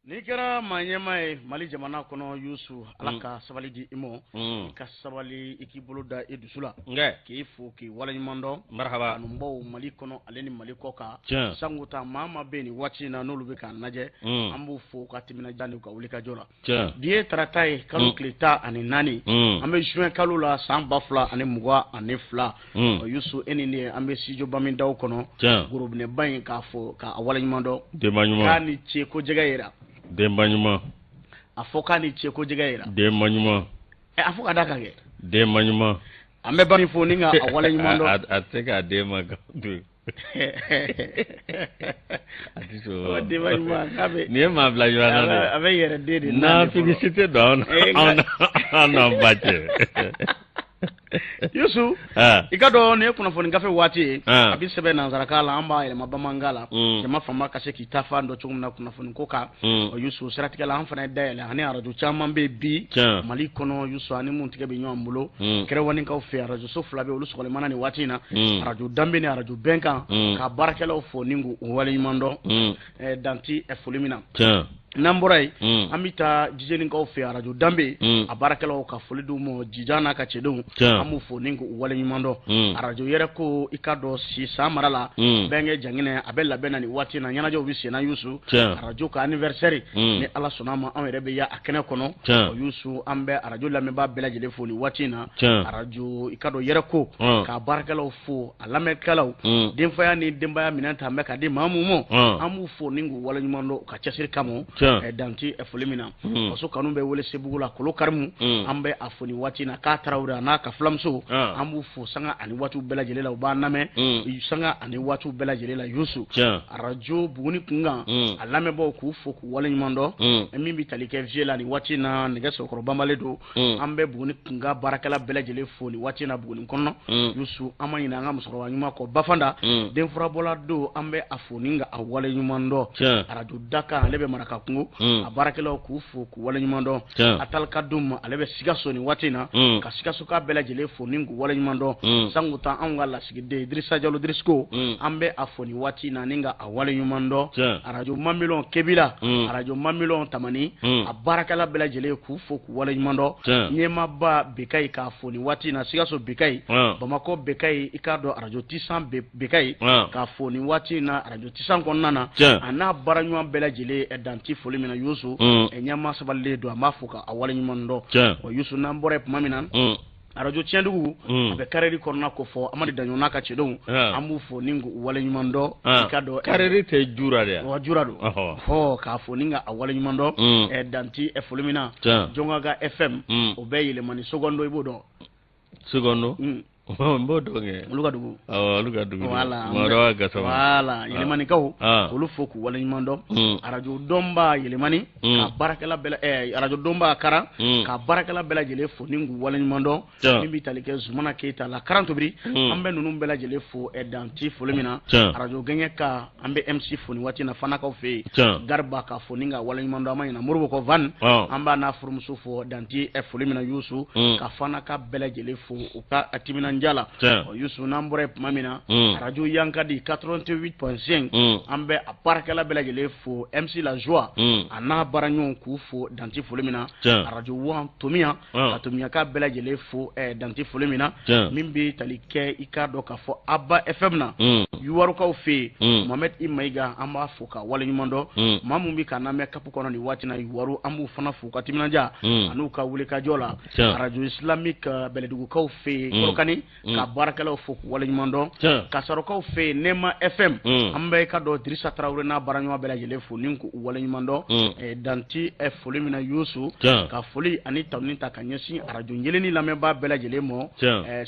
N'i kɛra maa ɲɛmaa ye Mali jamana kɔnɔ Yusu Ala ka sabali di i ma i ka sabali i k'i bolo da i dusu la k'i fo k'i waleɲuman dɔn marhaba kanubaw Mali kɔnɔ ale ni Mali kɔ kan sango ta maa bɛ nin waati in na n'olu bɛ k'a lajɛ an b'u fo ka timinadiya n'u ka wulikajɔ la bi ye tarata ye kalo tile 14 an bɛ juin kalo la san 2022 Yusu e ni ne an bɛ studio Bamindaw kɔnɔ gorobinɛba in k'a fɔ k'a waleɲuman dɔn k'a ni ce ko jɛgɛ yira Denba ɲuman a fɔ k'a ni ce ko jɛgɛ yira denba ɲuman a fɔ ka da ka kɛ denba ɲuman an bɛ bani fo ni ka a wale ɲuman dɔn a tɛ k'a denba ka to a tɛ so denba ɲuman k'a bɛ nin ye maa bila ɲɔgɔn na a bɛ yɛrɛ den de na félicité don an n'an ba cɛ Yusu i ka dɔn nin ye kunnafoni gafe waati ye a bɛ sɛbɛn nanzarakan la an b'a yɛlɛma bamanankan la jama fanba ka se k'i ta fan dɔ cogo min na kunnafoni ko kan Yusu siratigɛ la an fana ye dayɛlɛ ani arajo caman bɛ bi Mali kɔnɔ Yusu ani mun tigɛ bɛ ɲɔgɔn bolo kɛrɛwalikaw fɛ arajo so fila bɛ olu sɔgɔlimana nin waati in na arajo danbe ni arajo bɛnkan ka baarakɛlaw fo ni k'u waleɲuman dɔn danti foli min na n'an bɔra yen an bɛ taa jijenikaw fɛ arajo danbe a baarakɛlaw ka foli d'u ma jijan n'a ka cɛdenw an b'u fo ni k'u waleɲuman dɔn arajo yɛrɛ ko i ka dɔn Sisan mara la bɛnkɛ janginɛ a bɛ labɛn na nin waati in na ɲɛnajɛw bɛ sen na Yusu arajo ka anniversaire ni Ala sɔnna a ma an yɛrɛ bɛ ya a kɛnɛ kɔnɔ Yusu an bɛ arajo lamɛnbaa bɛɛ lajɛlen fo nin waati in na arajo i ka dɔn yɛrɛ ko k'a baarakɛlaw fo a lamɛnkɛlaw denfaya ni denbaya minɛn ta bɛ ka di maa mun ma an b'u fo ni k'u waleɲuman dɔn ka cɛsiri kama danti foli min na waso kanu bɛ wele Sebugu la kolo karimu an bɛ a fo nin waati in na k'a Tarawele a n'a ka filamuso an b'u fo sanga ani waatiw bɛɛ lajɛlen la u b'an lamɛn sanga ani waatiw bɛɛ lajɛlen la Yusu arajo Buguni kunkan a lamɛnbaaw k'u fo k'u waleɲuman dɔn min bɛ tali kɛ vie la nin waati in na nɛgɛsɔrɔkɔrɔ banbalen don an bɛ Buguni kunkan baarakɛla bɛɛ lajɛlen fo nin waati in na Buguni kɔnɔ Yusu an ma ɲinɛ an ka musokɔrɔba ɲuman kɔ Bafanda denfurabɔla don an bɛ a fo ni ka a waleɲuman dɔn arajo Dakan ale bɛ Maraka kungo a baarakɛlaw k'u fo k'u waleɲuman dɔn a talika dum ale bɛ Sikaso nin waati in na ka Sikaso ka bɛɛ lajɛlen fo ni k'u waleɲuman dɔn sango tan anw ka lasigiden Idrissa Diallo Drisko an bɛ a fo nin waati in na ni ka a waleɲuman dɔn arajo Mamilɔn Kebila arajo Mamilɔn Tamani a baarakɛla bɛɛ lajɛlen k'u fo k'u waleɲuman dɔn ɲɛmaaba Bekayi k'a fo nin waati in na Sikaso Bekayi Bamakɔ Bekayi i k'a dɔn arajo Tisan Bekayi k'a fo nin waati in na arajo Tisan kɔnɔna na a n'a baaraɲuman bɛɛ lajɛlen danti foli min na Yusu ɲɛmaa sabalilen don an b'a fo k'a waleɲuman dɔn Yusu n'an bɔra yen tuma min na arajo Tiɲɛdugu a bɛ karɛri kɔnɔna ko fɔ Amadu Daɲɔn n'a ka cɛdenw an b'u fo ni k'u waleɲuman dɔn i ka dɔn karɛri tɛ jura de wa jura don k'a fo ni ka a waleɲuman dɔn danti foli min na Jɔnka FM o bɛ yɛlɛmani Sogondo i b'o dɔn Sogondo n b'o dɔn kɛ olu ka dugu olu ka dugu Mɔrɔba Gasama voilà yɛlɛmanikaw olu fo k'u waleɲuman dɔn arajo Dɔnba yɛlɛmani ka baarakɛla bɛɛ arajo Dɔnba Karan ka baarakɛla bɛɛ lajɛlen fo ni k'u waleɲuman dɔn min bɛ tali kɛ Zumana Keyita la Karan Tobiri an bɛ ninnu bɛɛ lajɛlen fo danti foli min na arajo Gɛngɛ ka an bɛ MC fo nin waati in na Fanakaw fɛ yen Garba ka fo ni ka waleɲuman dɔn an ma ɲinɛ Moribo kɔ Van an b'a n'a furumuso fo danti foli min na Yusu ka Fanaka bɛɛ lajɛlen fo u ka timinan Jala Yusu n'an bɔra yen tuma min na arajo Yankadi 88.5 an bɛ a baarakɛla bɛɛ lajɛlen fo MC La Joie a n'a baaraɲɔgɔnw k'u fo danti foli min na arajo Wan Tomiya ka Tomiyaka bɛɛ lajɛlen fo danti foli min na min bɛ tali kɛ i k'a dɔn k'a fɔ Aba FM na Yuwarukaw fɛ yen Mohamed I Mayiga an b'a fo ka waleɲuman dɔn maa min bɛ k'an lamɛn kapu kɔnɔ nin waati in na Yuwaru an b'u fana fo ka timinadiya an'u ka wulikajɔ la arajo Islamique Bɛlɛdugukaw fɛ yen Kolokani ka baarakɛlaw fo k'u waleɲuman dɔn ka Sarɔkaw fɛ yen Nema FM an bɛ i ka dɔn Dirisa Tarawele n'a baaraɲɔgɔn bɛɛ lajɛlen fo ni k'u waleɲuman dɔn danti foli min na Yusu ka foli ani tanuni ta ka ɲɛsin arajo Yeleni lamɛnbaa bɛɛ lajɛlen ma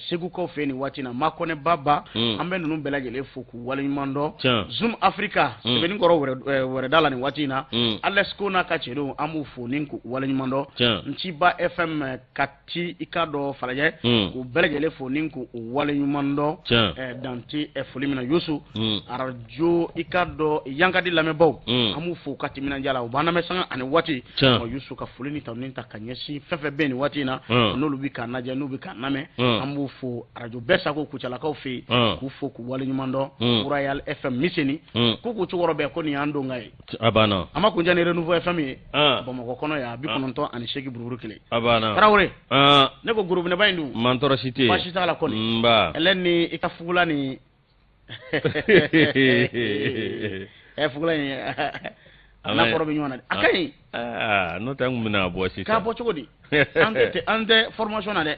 Segukaw fɛ nin waati in na Makɔnɛ Baba an bɛ ninnu bɛɛ lajɛlen fo k'u waleɲuman dɔn Zoom Africa sɛbɛnnikɔrɔ wɛrɛda la nin waati in na Alex Ko n'a ka cɛdenw an b'u fo ni k'u waleɲuman dɔn Nciba FM Kati i ka dɔn Falajɛ k'u bɛɛ lajɛlen fo ni ko wale ɲuman dɔ danti foli min na Yusu arajo i ka dɔ yankadi lamɛnbaw an b'u fo ka timinanja la u b'an lamɛn sanga ani waati Yusu ka foli ni tawni ta ka ɲɛsin fɛn fɛn bɛ nin waati in na n'olu bi ka lajɛ n'u bi ka lamɛn an b'u fo arajo bɛɛ sago Kucalakaw fɛ k'u fo k'u wale ɲuman dɔn Royal FM Miseni ko k'u cogorɔ bɛɛ ko nin y'an donga ye a ma kunja ni Renouveau FM ye Bamakɔ kɔnɔ yan 98 buruburu 1 Tarawele ne ko groupe ne ba in dun mantɔrɔ si tɛ baasi t'a la kɔni ɛlɛ ni i ka fugula ni fugula in n'a kɔrɔ bɛ ɲɔgɔn na a ka ɲi n'o tɛ n kun bɛna bɔ sisan k'a bɔ cogo di an tɛ formation na dɛ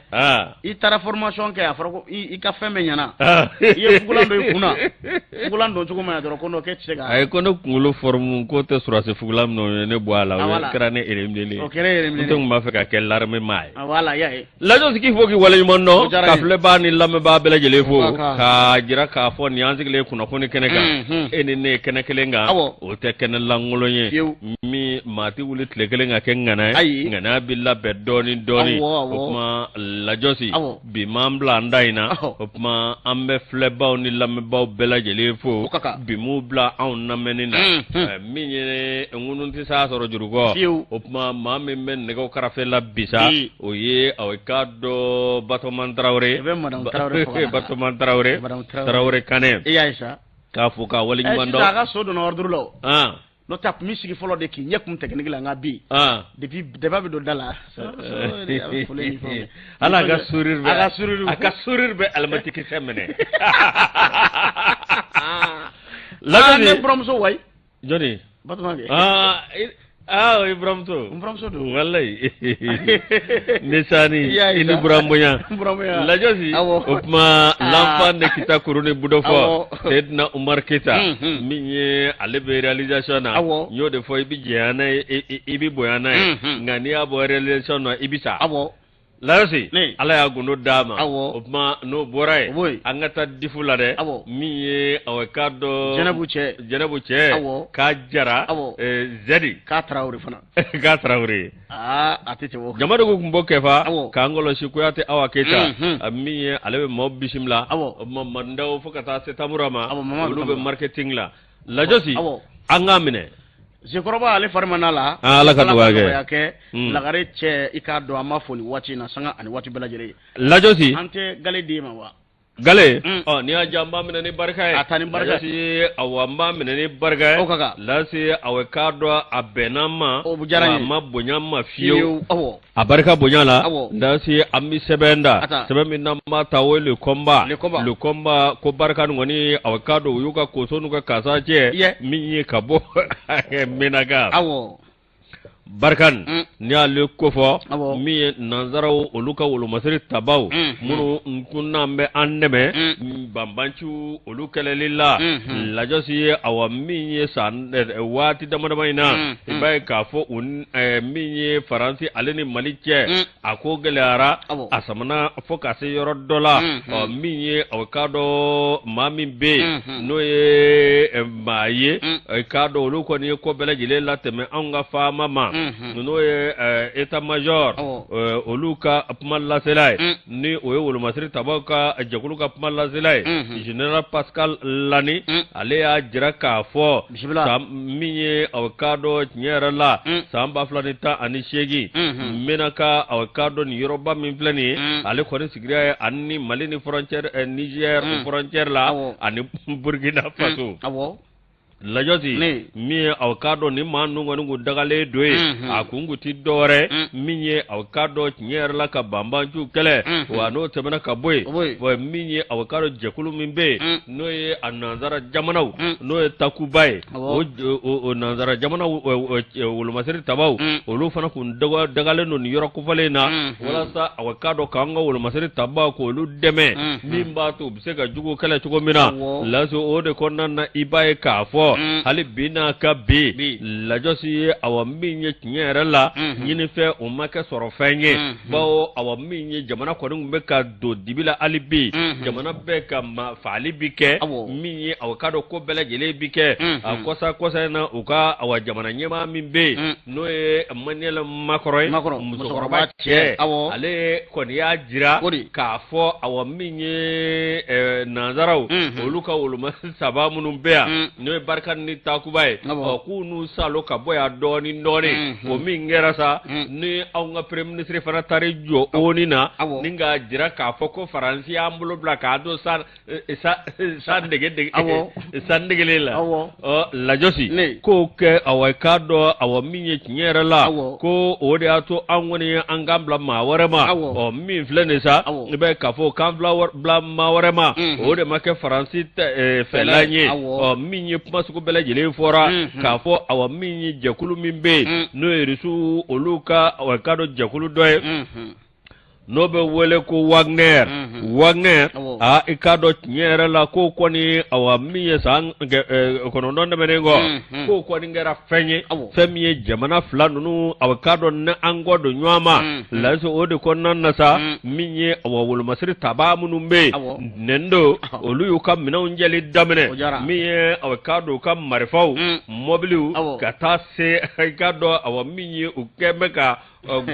i taara formation kɛ a fɔra ko i ka fɛn bɛɛ ɲɛna i ye fugulan dɔ i kunna fugulan don cogo ma dɔrɔn ko n'o kɛ ti se ka ayi ko ne kunkolo forme ko tɛ sɔrɔsi fugulan min ye ne bɔ a la o kɛra ne eremile o kɛra eremile n tɛ kun b'a fɛ ka kɛ l'armée maa ye voilà y'a ye Lajo Sigi fo k'i waleɲuman dɔn ka filɛbaa ni lamɛnbaa bɛɛ lajɛlen fo k'a jira k'a fɔ nin y'an sigilen kunnafoni kɛnɛ kan e ni ne ye kɛnɛ kelen kan o tɛ kɛnɛ lankolon ye min maa ti wuli tile kelen ka kɛ ŋana ye ŋana bɛ labɛn dɔɔni dɔɔni o kuma Lajo Sigi bi m'an bila an da in na o kuma an bɛ filɛbaaw ni lamɛnbaaw bɛɛ lajɛlen fo bi m'u bila anw lamɛnni na min ye ŋunu tɛ s'a sɔrɔ jurukɔ o kuma maa min bɛ nɛgɛw karafe la bisa o ye aw ka dɔ Batɔman Tarawele Batɔman Tarawele Kanɛ k'a fɔ k'a waleɲuman dɔn a ka so donna ordre la o n'o tɛ a kun bɛ sigi fɔlɔ de k'i ɲɛ kun technique la nka bi depuis débat bɛ don da la hali a ka sourire bɛ alimatikisɛ minɛ ne buramuso wayi jɔnni Batɔman kɛ o ye buramuso don walayi ne sani i ni burambonya Lajo Sigi o kuma l'enfant de Kita Kuruni Budofɔ Seydina Umar Keita min ye ale bɛ réalisation na n y'o de fɔ i bɛ jɛnya n'a ye i bɛ bonya n'a ye nka n'i y'a bɔ réalisation na i bɛ sa Lajo Sigi Ala y'a gundo d'a ma o kuma n'o bɔra ye an ka taa difu la dɛ min ye k'a dɔn Jɛnɛbu cɛ k'a jara Zɛdi k'a Tarawele fana k'a Tarawele a tɛ tɛmɛ o kan jama de ko tun b'o kɛ fa k'an kɔlɔsi Kuyate Awa Keita min ye ale bɛ maaw bisimila o kuma Mandaw fo ka taa se Tamura ma olu bɛ marketing la Lajo Sigi an k'a minɛ Zekɔrɔba ale fari ma n'a la Ala ka nɔgɔya kɛ Lagare cɛ i k'a dɔn an b'a fɔ nin waati in na sanga ani waati bɛɛ lajɛlen Lajo Sigi an tɛ gale di ma wa gale n'i y'a diya n b'a minɛ ni barika ye a taa ni barika ye awɔ n b'a minɛ ni barika ye lase awɔ k'a dɔn a bɛnna ma a ma bonya ma fiyewu a barika bonya la lase an bɛ sɛbɛn da sɛbɛn min n'an b'a ta o ye le combat ko barika nin kɔni awɔ k'a dɔn u y'u ka koso n'u ka kasa cɛ min ye ka bɔ Menaga Barkan n'i y'ale ko fɔ min ye nanzaraw olu ka wolomasiri tabaw minnu kunnan bɛ an dɛmɛ banbanciw olu kɛlɛli la Lajo Sigi ye awɔ min ye waati damadama in na i b'a ye k'a fɔ min ye Faransi ale ni Mali cɛ a ko gɛlɛyara a samana fo ka se yɔrɔ dɔ la min ye awɔ k'a dɔn maa min bɛ yen n'o ye maa ye k'a dɔn olu kɔni ye ko bɛɛ lajɛlen latɛmɛ anw ka faama ma n'o ye état-major olu ka kuma lasela ye ni o ye wolomasiri tabaw ka jɛkulu ka kuma lasela ye Général Pascal Lani ale y'a jira k'a fɔ min ye aw k'a dɔn tiɲɛ yɛrɛ la san 2018 Menaka aw k'a dɔn nin yɔrɔba min filɛ nin ye ale kɔni sigira ye ani ni Mali ni frontière Niger frontière la ani Burkina Faso Lajo Sigi min ye aw k'a dɔn ni maa ninnu kɔni kun dagalen don ye a kun ti dɔwɛrɛ min ye aw k'a dɔn tiɲɛ yɛrɛ la ka banbanciw kɛlɛ wa n'o tɛmɛna ka bɔ yen min ye aw k'a dɔn jɛkulu min bɛ yen n'o ye a nanzara jamanaw n'o ye Takuba ye o nanzara jamanaw wolomasiri tabaw olu fana kun dagalen don nin yɔrɔ kofɔlen na walasa aw k'a dɔn k'an ka wolomasiri tabaw k'olu dɛmɛ min b'a to u bɛ se ka jugu kɛlɛ cogo min na lase o de kɔnɔna na i b'a ye k'a fɔ fo hali bina ka bi lajosi awa minye tinyere la nyini fe o make soro fenye bawo awa minye jamana ko ngumbe ka do dibila alibi jamana be ka ma fali bike minye awa kado ko bele jele bike kosa na uka awa jamana nyema mimbe no e manela makoroy musokoroba che ale ko ya jira ka fo awa minye nazarau oluka woluma saba munum bea no e barkan ni takubai ku nu salo ka boya doni o mingera sa ni awnga premier ministre fana tare jo onina ninga jira ka fo ko faransi ambulo blaka do san sandege lela la josi ko ke awai kado awa minye kinyera la ko ode ato angoni angambla ma warema o min flene sa be ka fo kambla bla ma warema ode make faransi felanye o minye pasuko bele jele fora ka fo awa minye jakulu mimbe no erisu oluka awai kado jakulu doye no be wele ko Wagner a ikado nyere la ko koni awa miye sang kono don de menengo ko koni ngera fenye jamana flanunu awakado na angodo nywama la so ode konan nasa minye awa wol masri tabamunu mbe nendo oluyu kam mina unjeli damene miye awakado kam marifau mobilu kata se ikado awa minye ukemeka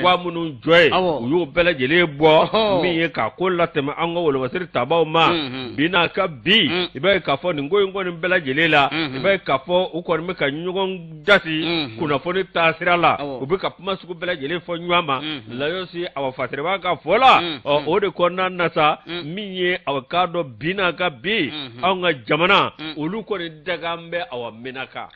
gwamunu joy uyu bele jele bo mi ka ko latema ango wolo wasir tabaw ma bina ka bi ibe ka fo ngo ni bele jele la ibe ka fo ukon me ka nyugon jasi kuna fo ni tasira la ubi ka puma su bele jele fo nywama la yosi awa fatire ba ka fo la o de konna nasa miye awakado bina ka bi anga jamana ulu ko ni dagambe awa minaka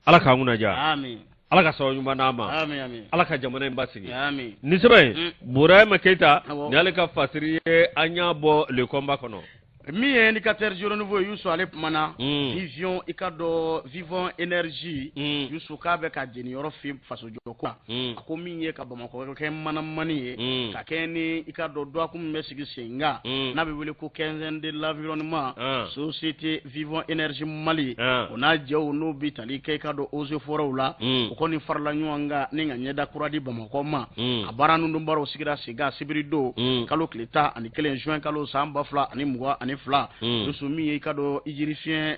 ala ka nguna ja amin ala ka sawu nyuma nama amin ala ka jamana mbasigi amin ni sebe buray maketa ni ala ka fasiriye anya bo le combat kono mi indicateur jour nouveau yusu ale mana vision ikado vivant énergie yusu ka be ka jeni yoro fi faso joko ako mi ye ka bamako ke mana mani ka keni ikado do akum mesigi singa na be wele ko 15 de l'environnement société vivant énergie Mali ona jew no bitali ke kado ozo forawla ko ni farla nyanga ninga nyeda kuradi bamako ma abaranu ndumbaro sigira siga sibirido kalo kleta ani kelen juin kalo samba fla ani mwa ani fla yusu mi ikado ijirifien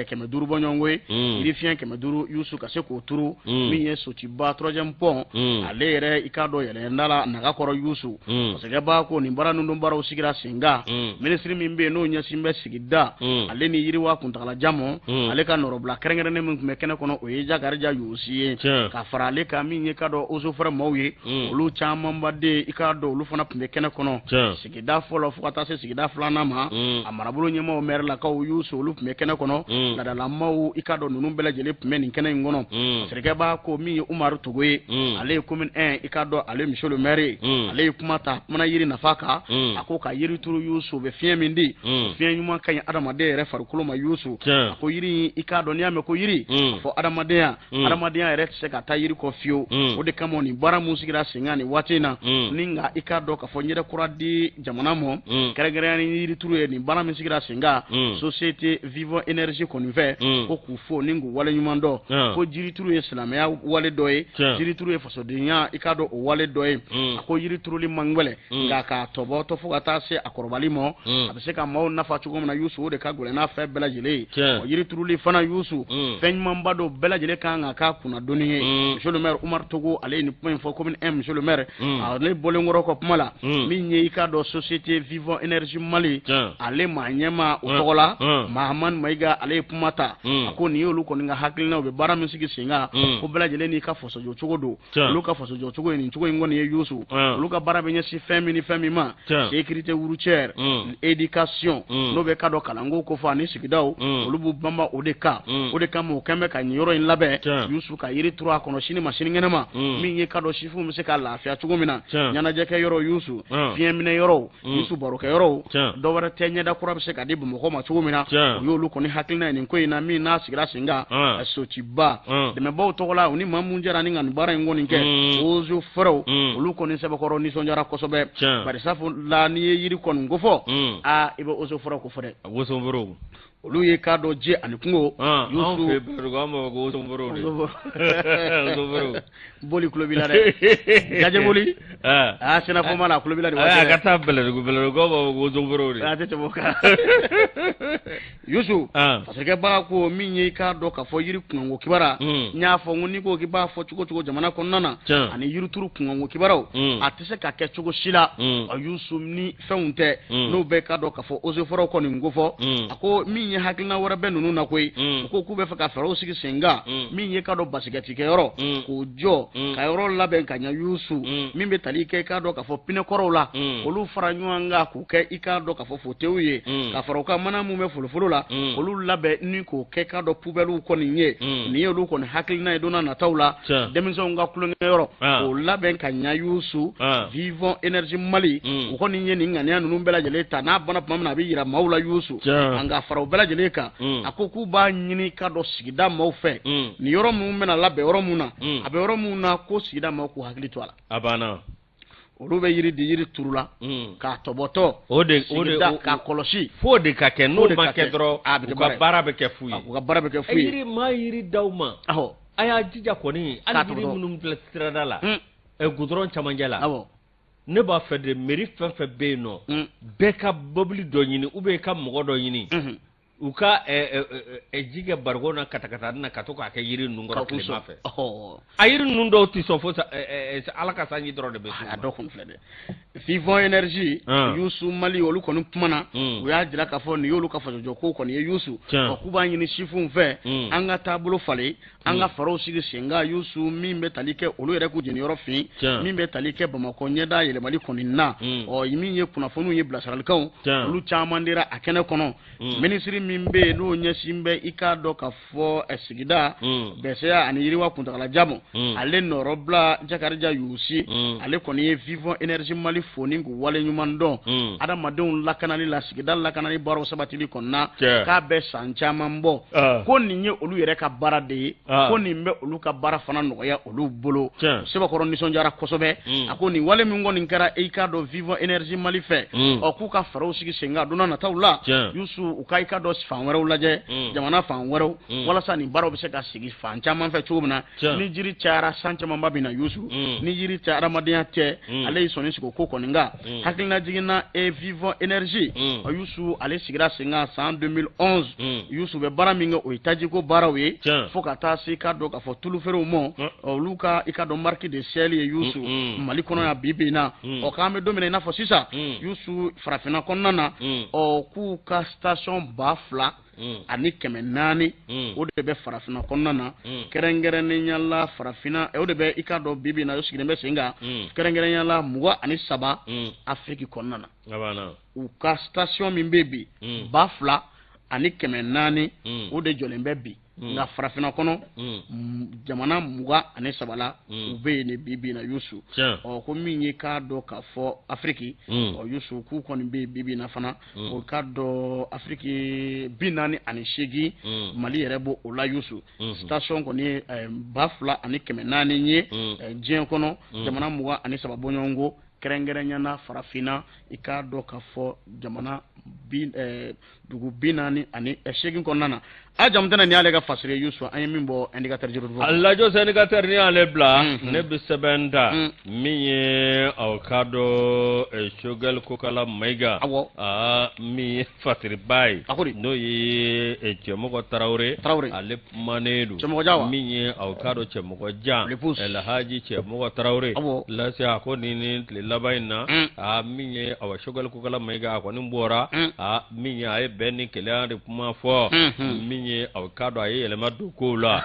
kemeduru bonyongwe ijirifien kemeduru yusu kase ko turu mi ye sotiba 3e pont alere ikado yele ndala nakakoro yusu osege ba ko ni bara nundu bara usigira singa ministry mimbe no nya simbe sigida ale ni yiri wa kuntala jamo ale ka noro bla krengere ne mun mekene kono oyeja garja yusi ka farale ka mi ye kado ozo fere mawye olu chama mbade ikado olu fana mekene kono sigida folo fukata se sigida flana ma amarabulu nyema o merla ka o yusu olu mekene kono na dala mawu ikado nunu bela jele pmeni kene ngono serike ba ko mi Umar Togoye ale commune 1 ikado ale monsieur le maire ale kumata mana yiri nafaka akoka yiri turu yusu be fien mindi fien nyuma kan adamade re farkulo ma yusu ko yiri ikado ni ame ko yiri fo adamade re se ka ta yiri ko fio o de kamoni bara musigira singani watina ninga ikado ka fo nyere kuradi jamana mo kere ni yiri turu ni bara musigira singa société vivant énergie convert ko ku fo ningu wale nyumando ko jiri turu islamia wale doye jiri turu faso dinya ikado o wale doye ko yiri turu li mangwele nga ka tobo to fu ata se akorobali mo abise ka maw nafa chugo na yusu de ka gole na fe bela jele o yiri turu li fana yusu fen mambado bela jele ka nga ka kuna doniye monsieur le maire Umar Togo ale ni point fo commune M monsieur le maire ale bole ngoro ko pumala mi nyi ikado société vivant énergie Mali ale manyema utola Mahaman Maiga ale pumata ko ni yolu ko nga hakilina o be bara musiki singa ko bela jele ni ka foso jo chugo do luka foso jo chugo ni chugo ngoni ye yusu luka bara be nyesi femi ma sécurité routière éducation no be kado kalango ko fa ni sikidao olubu bamba odeka mo kembe ka nyoro in labe yusu ka yiri 3 kono shini machine ngenema mi ye kado shifu musika lafia chugo mina nyana je ke yoro yusu bien mine yoro yusu baroka yoro do wara tenye da kura be ka dibu mo ko ma chugo mina yo lu ko ni hakilina ni ko ina mi na sigira singa sochiba de me baw togola oni mamunjara ni ngan bara ngoni ke ozo foro lu ko ni sebe ko ni sonjara ko sobe bari safu la ni yiri kon ngofo ibe ozo foro ko fode woso foro olu ye k'a dɔ je ani kungo Yusu ko somboro boli kulo bila dɛ jaje boli sena fo mala kulo bila de wa ka taa belerugo ko somboro de ate tebo ka Yusu parce que ba ko min ye k'a dɔ ka fɔ yiri kungo kibara nya fɔ ngoni ko ki ba fɔ cogo jamana kɔnɔna na ani yiri turu kungo kibaraw a tɛ se ka kɛ cogo sila Yusu ni fɛnw tɛ n'o bɛ k'a dɔ ka fɔ ozeforo kɔni ngo fɔ a ko min ye hakilina wɛrɛ bɛ ninnu na koyi ko k'u bɛ fɛ ka fɛɛrɛw sigi senga min ye k'a dɔ basigɛti kɛ yɔrɔ k'o jɔ ka yɔrɔ labɛn ka ɲɛ Yusu min bɛ tali kɛ k'a dɔ ka fɔ pinɛkɔrɔw la olu fara ɲɔgɔn kan k'u kɛ i k'a dɔ ka fɔ fotew ye ka fara u ka mana mun bɛ folofolo la olu labɛn ni k'o kɛ k'a dɔ pubɛliw kɔni ye nin ye olu kɔni hakilina ye donna nataw la denmisɛnw ka kulonkɛ yɔrɔ k'o labɛn ka ɲɛ Yusu Vivant Énergie Mali u kɔni ye nin ŋaniya ninnu bɛɛ lajɛlen ta n'a bana tuma min na a bɛ yira maaw la Yusu an ka fara u bɛɛ lajɛlen kan a ko k'u b'a ɲini k'a dɔ sigida maaw fɛ nin yɔrɔ minnu bɛna labɛn yɔrɔ minnu na a bɛ yɔrɔ minnu na ko sigida maaw k'u hakili to a la a banna olu bɛ yiri di yiri turu la k'a tɔbɔtɔ sigida k'a kɔlɔsi fo de ka kɛ n'o ma kɛ dɔrɔn u ka baara bɛ kɛ fu ye u ka baara bɛ kɛ fu ye yiri maa yiri d'aw ma a y'a jija kɔni hali yiri minnu filɛ sirada la goudron camancɛ la ne b'a fɛ de mairie fɛn fɛn bɛ yen nɔ bɛɛ ka mobili dɔ ɲini ou bien ka mɔgɔ dɔ ɲini u ka ji kɛ barigon na katakata na ka to k'a kɛ yiri ninnu kɔrɔ tilema fɛ a yiri ninnu dɔw tɛ sɔn fo ala ka sanji dɔrɔn de bɛ sɔn a dɔ kun filɛ dɛ Vivant Énergie Yusu Mali olu kɔni kumana u y'a jira k'a fɔ nin y'olu ka fasojɔ ko kɔni ye Yusu k'u b'a ɲini sifinw fɛ an ka taabolo falen an ka faraw sigi sen kan Yusu min bɛ tali kɛ olu yɛrɛ k'u jeniyɔrɔ fin min bɛ tali kɛ Bamakɔ ɲɛda yɛlɛmali kɔni na min ye kunnafoniw ye bilasiralikanw olu caman dira a kɛnɛ kɔnɔ minisiri min bɛ yen n'o ɲɛsin bɛ i k'a dɔn k'a fɔ sigida bɛsɛya ani yiriwa kuntagalajan ale nɔrɔbila Jakarija Yusi ale kɔni ye Vivant Énergie Mali foni k'u wale ɲuman dɔn adamadenw lakanali la sigida lakanali baaraw sabatili kɔnɔna k'a bɛ san caman bɔ ko nin ye olu yɛrɛ ka baara de ye ko nin bɛ olu ka baara fana nɔgɔya olu bolo Sebakɔrɔ nisɔndiyara kosɛbɛ a ko nin wale min kɔni kɛra i k'a dɔn Vivant Énergie Mali fɛ k'u ka fɛɛrɛw sigi sen kan donna nataw la Yusu u ka i ka dɔn fan wɛrɛw lajɛ jamana fan wɛrɛw walasa nin baaraw bɛ se ka sigi fan caman fɛ cogo min na ni jiri cayara san camanba bɛ na Yusu ni jiri tɛ adamadenya tɛ ale y'i sɔnni sigi o ko kɔni kan hakilina jiginna Vivant Énergie Yusu ale sigira sen kan san 2011 Yusu bɛ baara min kɛ o ye tajiko baaraw ye fo ka taa se i ka dɔn k'a fɔ tulufeerew ma olu ka i ka dɔn marque de sel ye Yusu Mali kɔnɔ yan bi bi in na k'an bɛ don min na i n'a fɔ sisan Yusu farafinna kɔnɔna na k'u ka station 2000 ani 400 o de bɛ farafinna kɔnɔna na kɛrɛnkɛrɛnnenya la farafinna o de bɛ i ka dɔn bi bi in na o sigilen bɛ sen kan kɛrɛnkɛrɛnnenya la 23 Afrique kɔnɔna na u ka station min bɛ bi 2000 ani 400 o de jɔlen bɛ bi nka farafinna kɔnɔ jamana 23 la u bɛ yen bi bi in na Yusu ko min ye k'a dɔn k'a fɔ Afrique Yusu k'u kɔni bɛ yen bi bi in na fana o k'a dɔn Afrique 48 Mali yɛrɛ b'o o la Yusu station kɔni ye 2000 ani 400 ye diɲɛ kɔnɔ jamana 23 bɔɲɔgɔnko kɛrɛnkɛrɛnnenya farafinna i k'a dɔn k'a fɔ jamana dugu 48 kɔnɔna na a jamu tɛna ni y'ale ka fasire Yusu an ye min bɔ indicateur juru fɔ alajo indicateur ni y'ale bila ne bɛ sɛbɛn da min ye aw ka dɔn Choguel Kokala Mayiga min ye fasiriba ye n'o ye Cɛmɔgɔ Tarawele ale kumanen don min ye aw ka dɔn Cɛmɔgɔjan Alhaji Cɛmɔgɔ Tarawele lase a ko nin tile laban in na min ye aw Choguel Kokala Mayiga a kɔni bɔra min ye a ye bɛn ni keleya de kuma fɔ min ye aw ka dɔn a ye yɛlɛma don kow la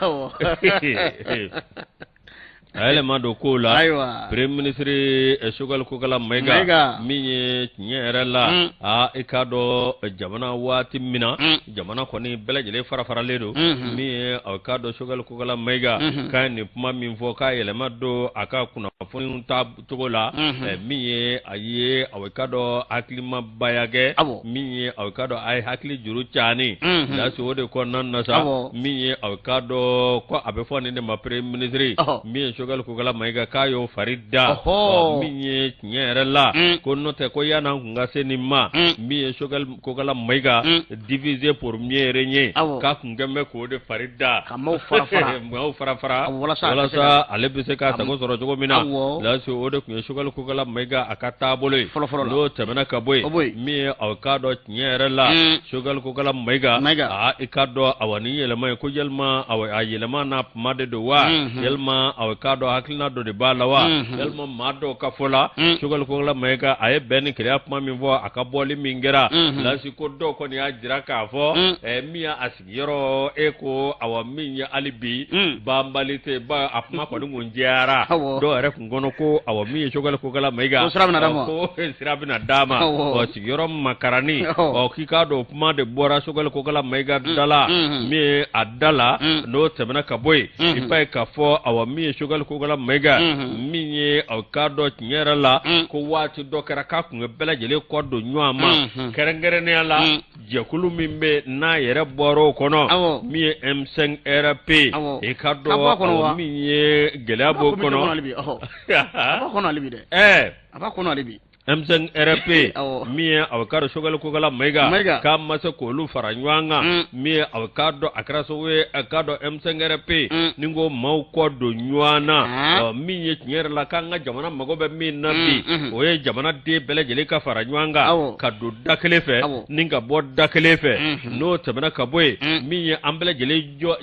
a yɛlɛma don kow la Premier ministre Choguel Kokala Mayiga min ye tiɲɛ yɛrɛ la i ka dɔn jamana waati min na jamana kɔni bɛɛ lajɛlen farafaralen don min ye aw ka dɔn Choguel Kokala Mayiga k'a nin kuma min fɔ k'a yɛlɛma don a ka kunnafoni ta cogo la min ye a ye aw ka dɔn hakilimabaya kɛ min ye aw ka dɔn a ye hakili juru caani lase o de kɔnɔna na sa min ye aw ka dɔn ko a bɛ fɔ nin de ma Premier ministre min ye shogal ko kala maiga kayo farida min ye nyerela ko note ko yana kunga senima mi ye shogal ko kala maiga diviser pour mieux régner ka kungambe ko de farida kamau farafara mau farafara wala sa ale be se ka sago soro jogo mina la so o de kun shogal ko kala maiga akata bole no tabana ka boy mi awkado nyerela shogal ko kala maiga a ikado awani yelma ko yelma awa yelma na made do wa yelma awkado haklina do de balawa yelma mado ka fola shogal ko kala maiga ay ben kriya pma mi vo akaboli mingera la si ko do ko ni ajira ka fo miya asigiro eko awa minya alibi bambalite ba apma ko dungun jara do are ngono ko awa miya shogal ko kala maiga ko sirabina dama o sigiro makarani o kikado pma de bora shogal ko kala maiga dala mi adala no temna kaboy ipai ka fo awa miya shogal ko kala maiga minye awkado nyera la ko wati dokara ka kun bela jele ko do nyama kerengere ne ala jekulu mimbe na yere boro kono mi M5 RP e kado mi gelabo kono aba kono alibi de aba kono alibi M5 RP mi awkado shogal ko kala maiga ka masa ko lu faranywanga mi awkado akrasowe akado M5 RP ningo mau ko do nywana mi nyera la kanga jamana magobe mi nabi oye jamana de bele jele ka faranywanga ka do dakelefe ninga bo dakelefe no tabana kaboy mi ambele jele jo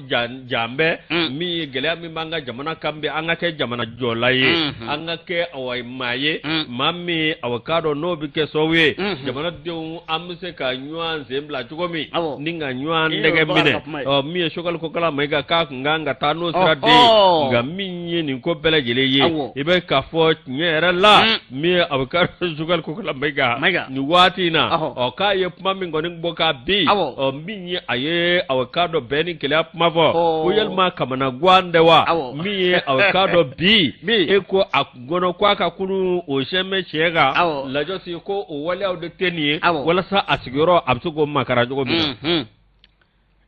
jambe mi gele mi manga jamana kambe anga ke jamana jolaye anga ke awai maye mami awakado no bike sowe jamana de amse ka nywan zembla chugomi ninga nywan ndege mine mi shogal ko kala mega ka nganga tano srade ga minye ni ko bele jele ye ibe ka fo nyera la mi awakado shogal ko kala mega ni wati na o ka ye mami ngoni boka bi o minye aye awakado beni kila mavo ko yelma kamana gwandewa mi awakado bi eko agono kwa ka kunu o sheme chega la josi ko o wale o de tenie wala sa asigoro absugo makara jogo bi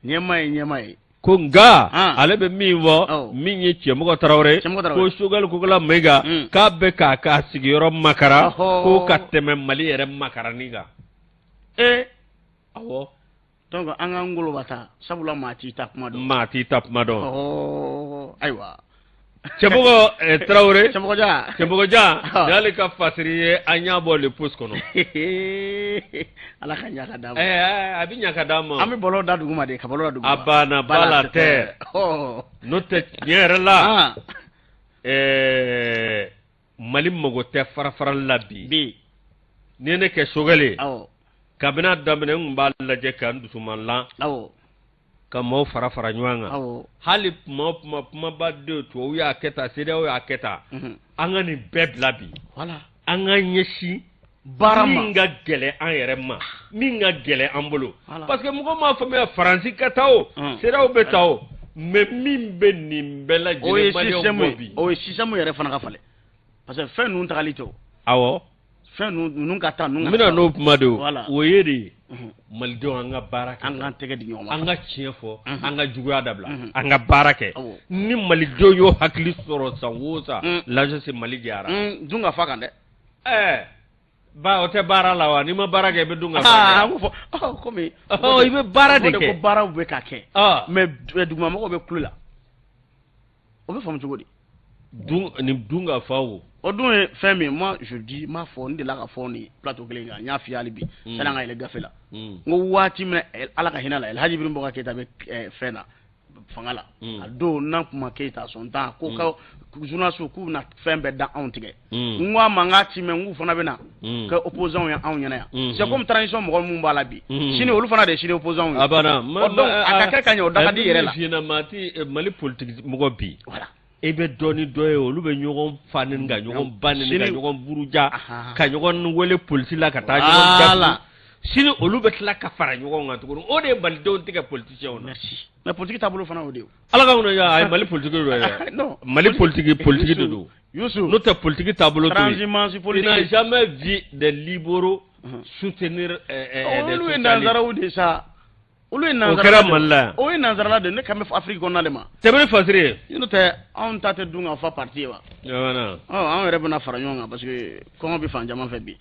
nyemai ko nga alebe miwo minye chemo tarawre ko sugal ko la mega ka be ka asigoro makara ko kateme mali ere makara niga awo donc anga ngolo bata sabula mati tapmado aywa chebogo Traoré chebogo ja dale ka fasiriye anya bole pus kono ala kanya kadam abinya kadam ami bolo daduguma de ka bolo daduguma abana bala terre note nyerla malim mogo te farafara labi bi nene ke sogale kabina damene mbala je kan dusuman la ka mo farafara nywanga hali ma ba de to ya keta sede ya keta anga ni bed labi wala anga nyeshi barama minga gele an yere ma minga gele an bolo parce que mugo ma fa me faransi katao sede o betao me mimbe ni mbela jele mali o bobi o sisamu yere fana ka fale parce que fin nun tagalito awo fin nun ka ta nun mina no pumado o yedi maldo anga baraka anga tege di nyoma anga chiefo anga juguya dabla anga barake ni maldo yo hakli soro sanwosa la je se mali jara dunga fakande ba o te bara lawa ni ma barake be dunga komi ibe bara de ke ko bara be ka ke mais duguma mako be klula o be fam jogodi dunga fawo o dun fait mais moi je dis ma fond de la ka foni plateau kelenga nya fi ali bi sana ile gafela ngo wati me ala ka hinala el haji birimbo ka keta be fena fangala do nan kuma keta son ta ko ka juna su ku na fembe da on tige ngwa manga ti me ngu fana be na ka opposant ya on yana ya c'est comme transition mo mun bala bi sini olu fana de sini opposant abana donc aka ka nyo daga di yere la fina mati mali politique mo bi voilà ebe doni doye olu be nyogon fanin ga nyogon banin ga nyogon buruja ka nyogon wele polisi la ka ta nyogon jala sini olu be tla ka fara nyogon ga tukuru o de bal don tika politicien on merci mais politique tabulu fana o de ala ga ya ay mali politique do non mali politique do Youssou notre politique tabulu to transhumance politique n'a jamais vu des libéraux soutenir des olu nanzara malla o nanzara de ne kambe Afrique ko nalema tebere fasire ino te on tate dunga fa parti wa wana on rebe na faranyo parce que comment bi fan jama fait bi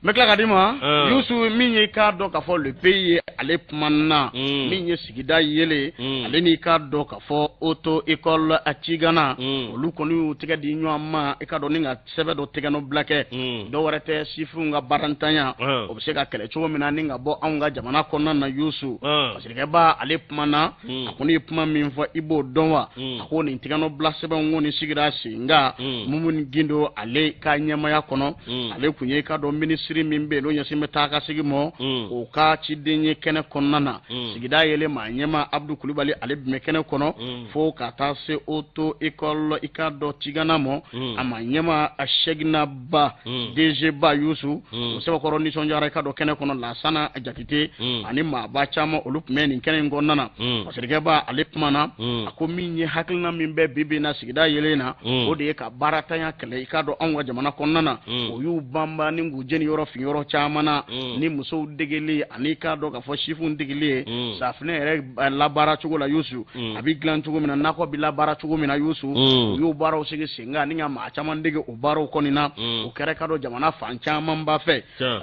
mekla kadima Youssou minye ka do ka fo le pays ale pmanna minye sigida yele ale ni ka do ka fo auto école atigana olu konu tiga di nyama e ka do ninga sebe do tiga no blake do warete sifu nga barantanya o be se ka kele chugo mina ninga bo anga jamana konna na Youssou parce que ba ale pmanna akoni pman min fo ibo donwa akoni tiga no blase sebe ngoni sigida singa mumun gindo ale ka nyama ya kono ale kunye ka do ministry min be no yasime taka sigimo o ka cidenye kene konnana sigida yele ma nyema Abdou Kulibali ale be kene kono fo ka ta se auto école ikado tigana mo ama nyema ashegna ba DG ba Youssou o se ko roni sonjara ikado kene kono la sana jatite ani ma ba chama olup men kene ngonnana parce que ba ale pmana akomi nye hakilna min be bibi na sigida yele na o de ka baratanya kele ikado anwa jamana konnana o yu bamba ni ngujeni yoro fi yoro chamana ni muso degeli ani ka do ka fo chifu degeli safne ere la bara chugo la Youssou abi glan chugo mina nako bi la bara chugo mina Youssou yo bara o sigi singa ni ma chaman dege o baro konina o kere ka do jamana fan chaman ba fe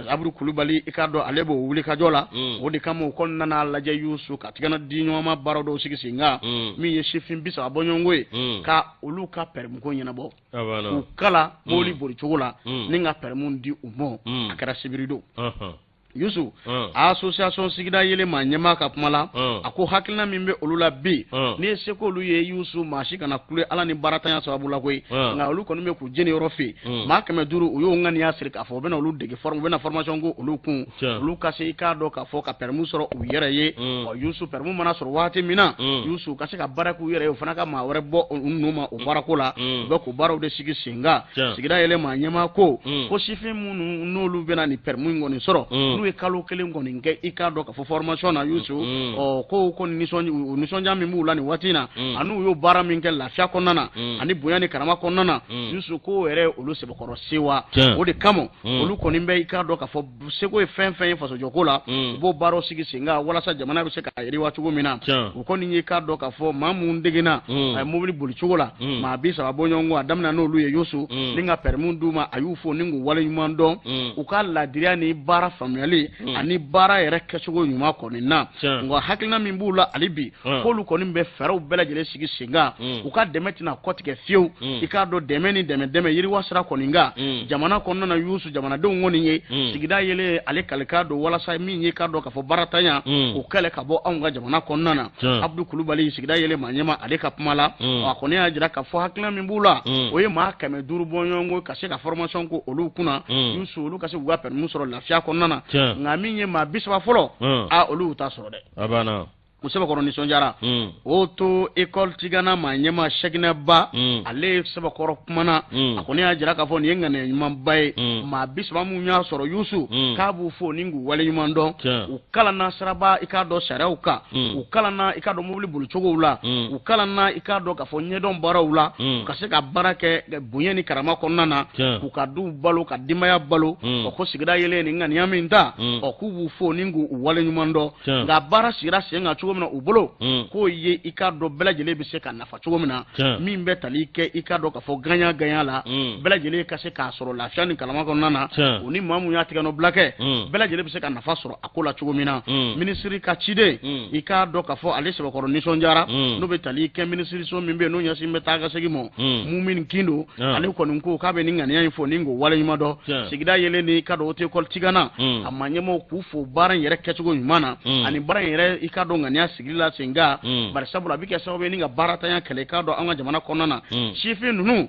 Abdou Kulibali ka do alebo wuli ka jola o de kamo konna na la je Youssou ka tigana di nyoma baro do sigi singa mi ye chifin bisa abonyongwe ka olu ka permu ko nyina bo o kala boli boli chugo la ninga permu ndi umo akara sibirido Youssou association sigida yele ma nyema ka kumala ako hakilina mimbe olula bi ni seko lu ye Youssou mashi kana kule ala ni baratanya sababu la koy nga olu kono me ku jeni yorofi ma kame duru uyo ngani yasir ka fo bena olu dege form bena formation go olu kun olu kase ka do ka fo ka permis soro u yere ye o Youssou permis mana soro wati mina Youssou kase ka baraku yere o fana ka ma wore bo numa o barakola be ko baro de sigi singa sigida yele ma nyema ko sifi munu nolu bena ni permis ngoni soro e kalo kelen ngoni nge ikado ka fo formation na Youssou o ko ni sonja mi mula ni watina anu yo bara min ke lafia konnana ani boyani karama konnana Youssou ko ere olu se bokoro siwa o de kamo olu koni mbe ikado ka fo seko e fen faso jokola bo baro sigi singa wala sa jamana be se ka iri watu gomina o koni ni ikado ka fo mamu ndegina ay mobili buli chugola ma bi sa bonyongo adamna no lu ye Youssou ninga permundu ma ayufo ningu wala yumando o ka la diriani bara family ani bara yere kesugo nyuma koni na ngo hakilina min bula alibi ko lu koni be feraw bela jele sigi singa u ka demeti na kotike fiu ikado demeni deme yiri wasra koni nga jamana konna na Youssou jamana de ngoni ye sigida yele ale kalkado wala sa min ye kado ka fo baratanya u kale ka bo anga jamana konna na Abdou Kulibali sigida yele manyema ale ka pumala wa koni ajira ka fo hakilina min bula o ye ma kame duru bonyongo ka se ka formation ko olu kuna Youssou olu ka se wa permis soro lafia konna na ngaminye ma bisaba folo a olu ta soro de abana musaba koro ni sonjara auto école tigana ma nyema shegna ba ale saba koro kumana akoni ajira ka fo ni ngane nyuma bay ma bisaba mu nya soro Youssou ka bu fo ningu wale nyuma ndo ukala na saraba ikado sharauka ukala na ikado mobili bulu chogo ula ukala na ikado ka fo nyedon bara ula ka se ka barake bunyeni karama konnana ku ka du balo ka dimaya balo o ko sigida yele ni ngani yaminda o ku bu fo ningu wale nyuma ndo ga bara sira senga mina ubolo ko ye ikado belajele be se ka nafa chugo mina min be talike ikado ka fo ganya la belajele ka se ka soro la shani kalama ko nana oni mamu ya tigano blake belajele be se ka nafa soro akola chugo mina ministry ka chide ikado ka fo ale se ko ni sonjara no be talike ministry so min be no nyasi meta ga segimo mumin kindo ale ko nko ka be ninga ne info ningo wala yimado sigida yele ni ikado ote kol tigana amanyemo ku fo baran yere kechugo yumana ani baran yere ikado ngani sigila singa bar sabula bike sawobe ninga barata ya kale kado anga jamana konnana chifi nunu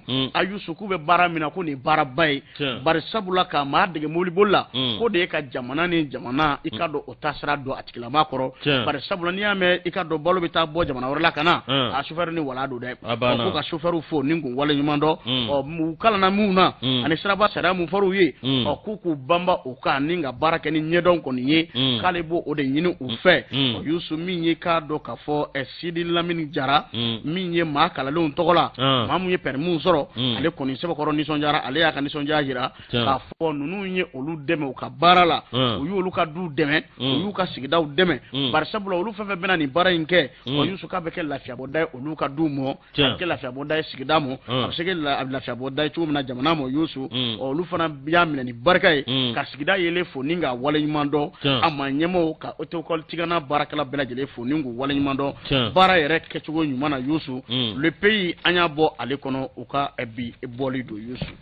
Youssou kube bara mina ko ni bara bay bar sabula ka ma dege moli bolla ko de ka jamana ni jamana ikado otasra do atikila makoro bar sabula ni ame ikado bolo bita bo jamana warla kana a chauffeur ni wala do de ko ka chauffeur fo ningu wala nyumando o mu kala na muna ani sraba sara mu faru ye o kuku bamba o ka ninga baraka ni nyedon ko ni ye kale bo o de nyini u fe Youssou mi min ye k'a dɔn k'a fɔ Sidi Lamini Jara min ye maa kalanlenw tɔgɔ la maa mun ye permis sɔrɔ ale kɔni sɛbɛkɔrɔ nisɔndiyara ale y'a ka nisɔndiya jira k'a fɔ ninnu ye olu dɛmɛ u ka baara la u y'olu ka du dɛmɛ u y'u ka sigidaw dɛmɛ bari sabula olu fɛn fɛn bɛna nin baara in kɛ Yusu k'a bɛ kɛ lafiyabɔda ye olu ka du mɔ a bɛ kɛ lafiyabɔda ye sigida mɔ a bɛ se kɛ lafiyabɔda ye cogo min na jamana mɔ Yusu olu fana y'a minɛ ni barika ye ka sigida yelen fo ni k'a waleɲuman dɔn a ma ɲɛmaaw ka école tigana baarakɛla bɛɛ lajɛlen fo ni k'u waleɲuman dɔn baara yɛrɛ kɛcogo ɲuman na Yusu le pays an y'a bɔ ale kɔnɔ u ka bi bɔli don Yusu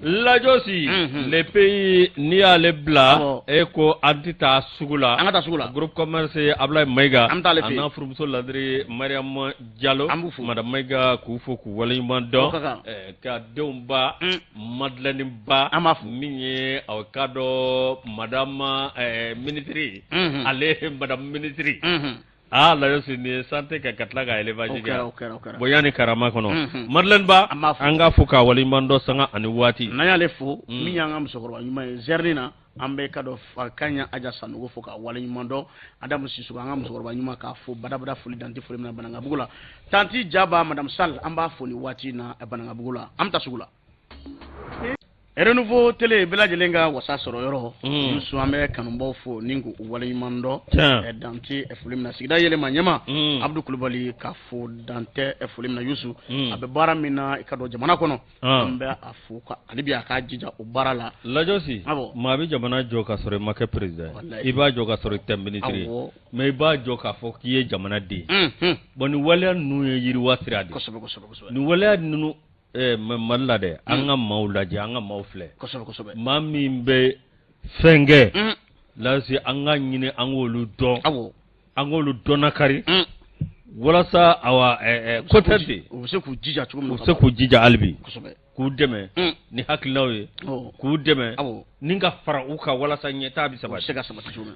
Lajosi le pays n'i y'ale bila e ko an tɛ taa sugu la an ka taa sugu la groupe commerce Ablaye Mayiga an bɛ taa ale fɛ yen a n'a furumuso ladiri Mariam Diallo madame Mayiga k'u fo k'u waleɲuman dɔn ka denw ba Madeleine Ba min ye aw ka dɔn madame ministre ale madame ministre Lajosi ni santé ka tila ka élevage kɛ bonya ni karama kɔnɔ Madeleine Ba an ka fo k'a waleɲuman dɔn sanga ani waati n'an y'ale fo min y'an ka musokɔrɔba ɲuman ye Zerni na an bɛ ka dɔ Kaɲa Aja Sanogo fo k'a waleɲuman dɔn Adamu Sisoko an ka musokɔrɔba ɲuman k'a fo badabada foli dante foli min na Banankabugu la Tanti Jaba Madame Sall an b'a fo ni waati na Banankabugu la an bɛ taa sugu la Renouveau Télé bɛɛ lajɛlen ka wasa sɔrɔ yɔrɔ Yusu an bɛ kanubaw fo ni k'u waleɲuman dɔn dante foli min na sigida yɛlɛma ɲɛma Abdou Kulubali k'a fo dante foli min na Yusu a bɛ baara min na i ka dɔn jamana kɔnɔ an bɛ a fo ale bi a ka jija o baara la Lajosi maa bɛ jamana jɔ ka sɔrɔ i ma kɛ président i b'a jɔ ka sɔrɔ i tɛ ministre ye mais i b'a jɔ k'a fɔ k'i ye jamana den bon nin waleya ninnu ye yiriwa sira de nin waleya ninnu Mali la dɛ an ka maaw lajɛ an ka maaw filɛ maa min bɛ fɛn kɛ lase an ka ɲini an k'olu dɔn an k'olu dɔnnakari walasa awa côté de u bɛ se k'u jija cogo min u bɛ se k'u jija hali bi k'u dɛmɛ ni hakilinaw ye k'u dɛmɛ ni ka fara u kan walasa ɲɛtaa bɛ sabati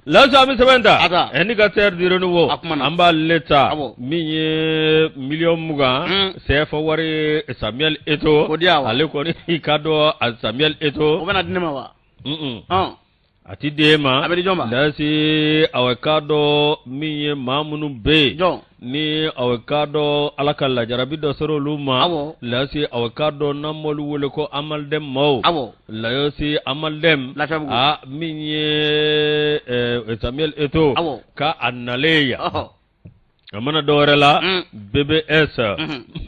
lase an bɛ sɛbɛn ta indicateur du renouveau an b'ale ta min ye 20,000,000 CFA wari Samuel Eto'o ale kɔni i ka dɔn Samuel Eto'o o bɛna di ne ma wa a ti d'e ma lase aw ka dɔn min ye maa minnu bɛ yen ni aw ka dɔn ala ka lajarabi dɔ sɔrɔ olu ma lase aw ka dɔn n'an m'olu wele ko Amalden maaw lase Amalden min ye Samuel Eto'o ka a nalen yan a mana dɔ wɛrɛ la BBS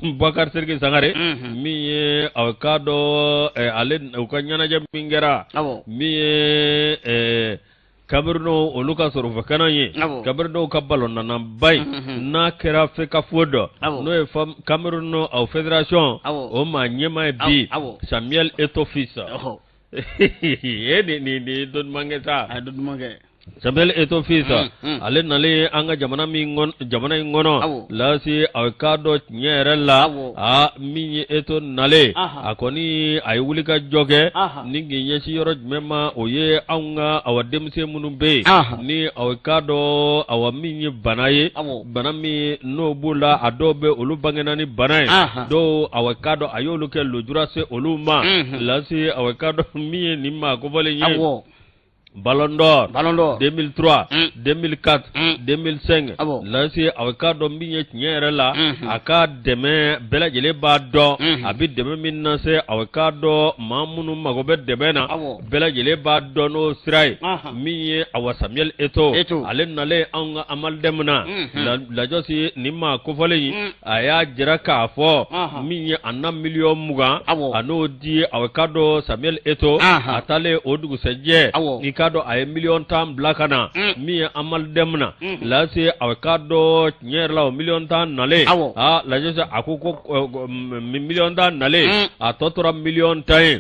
Boubacar Seriki Sangare min ye aw ka dɔn ale u ka ɲɛnajɛ min kɛra min ye Cameroun olu ka sɔrɔ fɛkɛnɛ ye Cameroun ka ballon nana ye n'a kɛra FECAFO dɔ n'o ye Cameroun fédération o maa ɲɛmaa ye bi Samuel Eto'o fils ni dɔnniman kɛ sa Samuel Eto'o fils ale nalen an ka jamana in kɔnɔ lase aw ka dɔn tiɲɛ yɛrɛ la min ye Eto'o nalen a kɔni a ye wuli ka jɔ kɛ ni k'i ɲɛsin yɔrɔ jumɛn ma o ye anw ka awa denmisɛn minnu bɛ yen ni aw ka dɔn awa min ye bana ye bana min n'o b'o la a dɔw bɛ olu bangena ni bana ye dɔw aw ka dɔn a y'olu kɛ lujura se olu ma lase aw ka dɔn min ye nin maa kofɔlen ye Ballon d'Or 2003 2004 2005 lase aw ka dɔn min ye tiɲɛ yɛrɛ la a ka dɛmɛ bɛɛ lajɛlen b'a dɔn a bɛ dɛmɛ min na se aw ka dɔn maa minnu mago bɛ dɛmɛ na bɛɛ lajɛlen b'a dɔn n'o sira ye min ye awa Samuel Eto'o ale nalen anw ka Amalden na Lajosi nin maa kofɔlen in a y'a jira k'a fɔ min ye a na 20,000,000 a n'o di aw ka dɔn Samuel Eto'o a taalen o dugusɛjɛ i ka dɔn a ye 10,000,000 bila ka na min ye Amalden na lase aw ka dɔn tiɲɛ yɛrɛ la o 10,000,000 nalen Lajosi a ko 10,000,000 nalen a tɔ tora 10,000,010 ye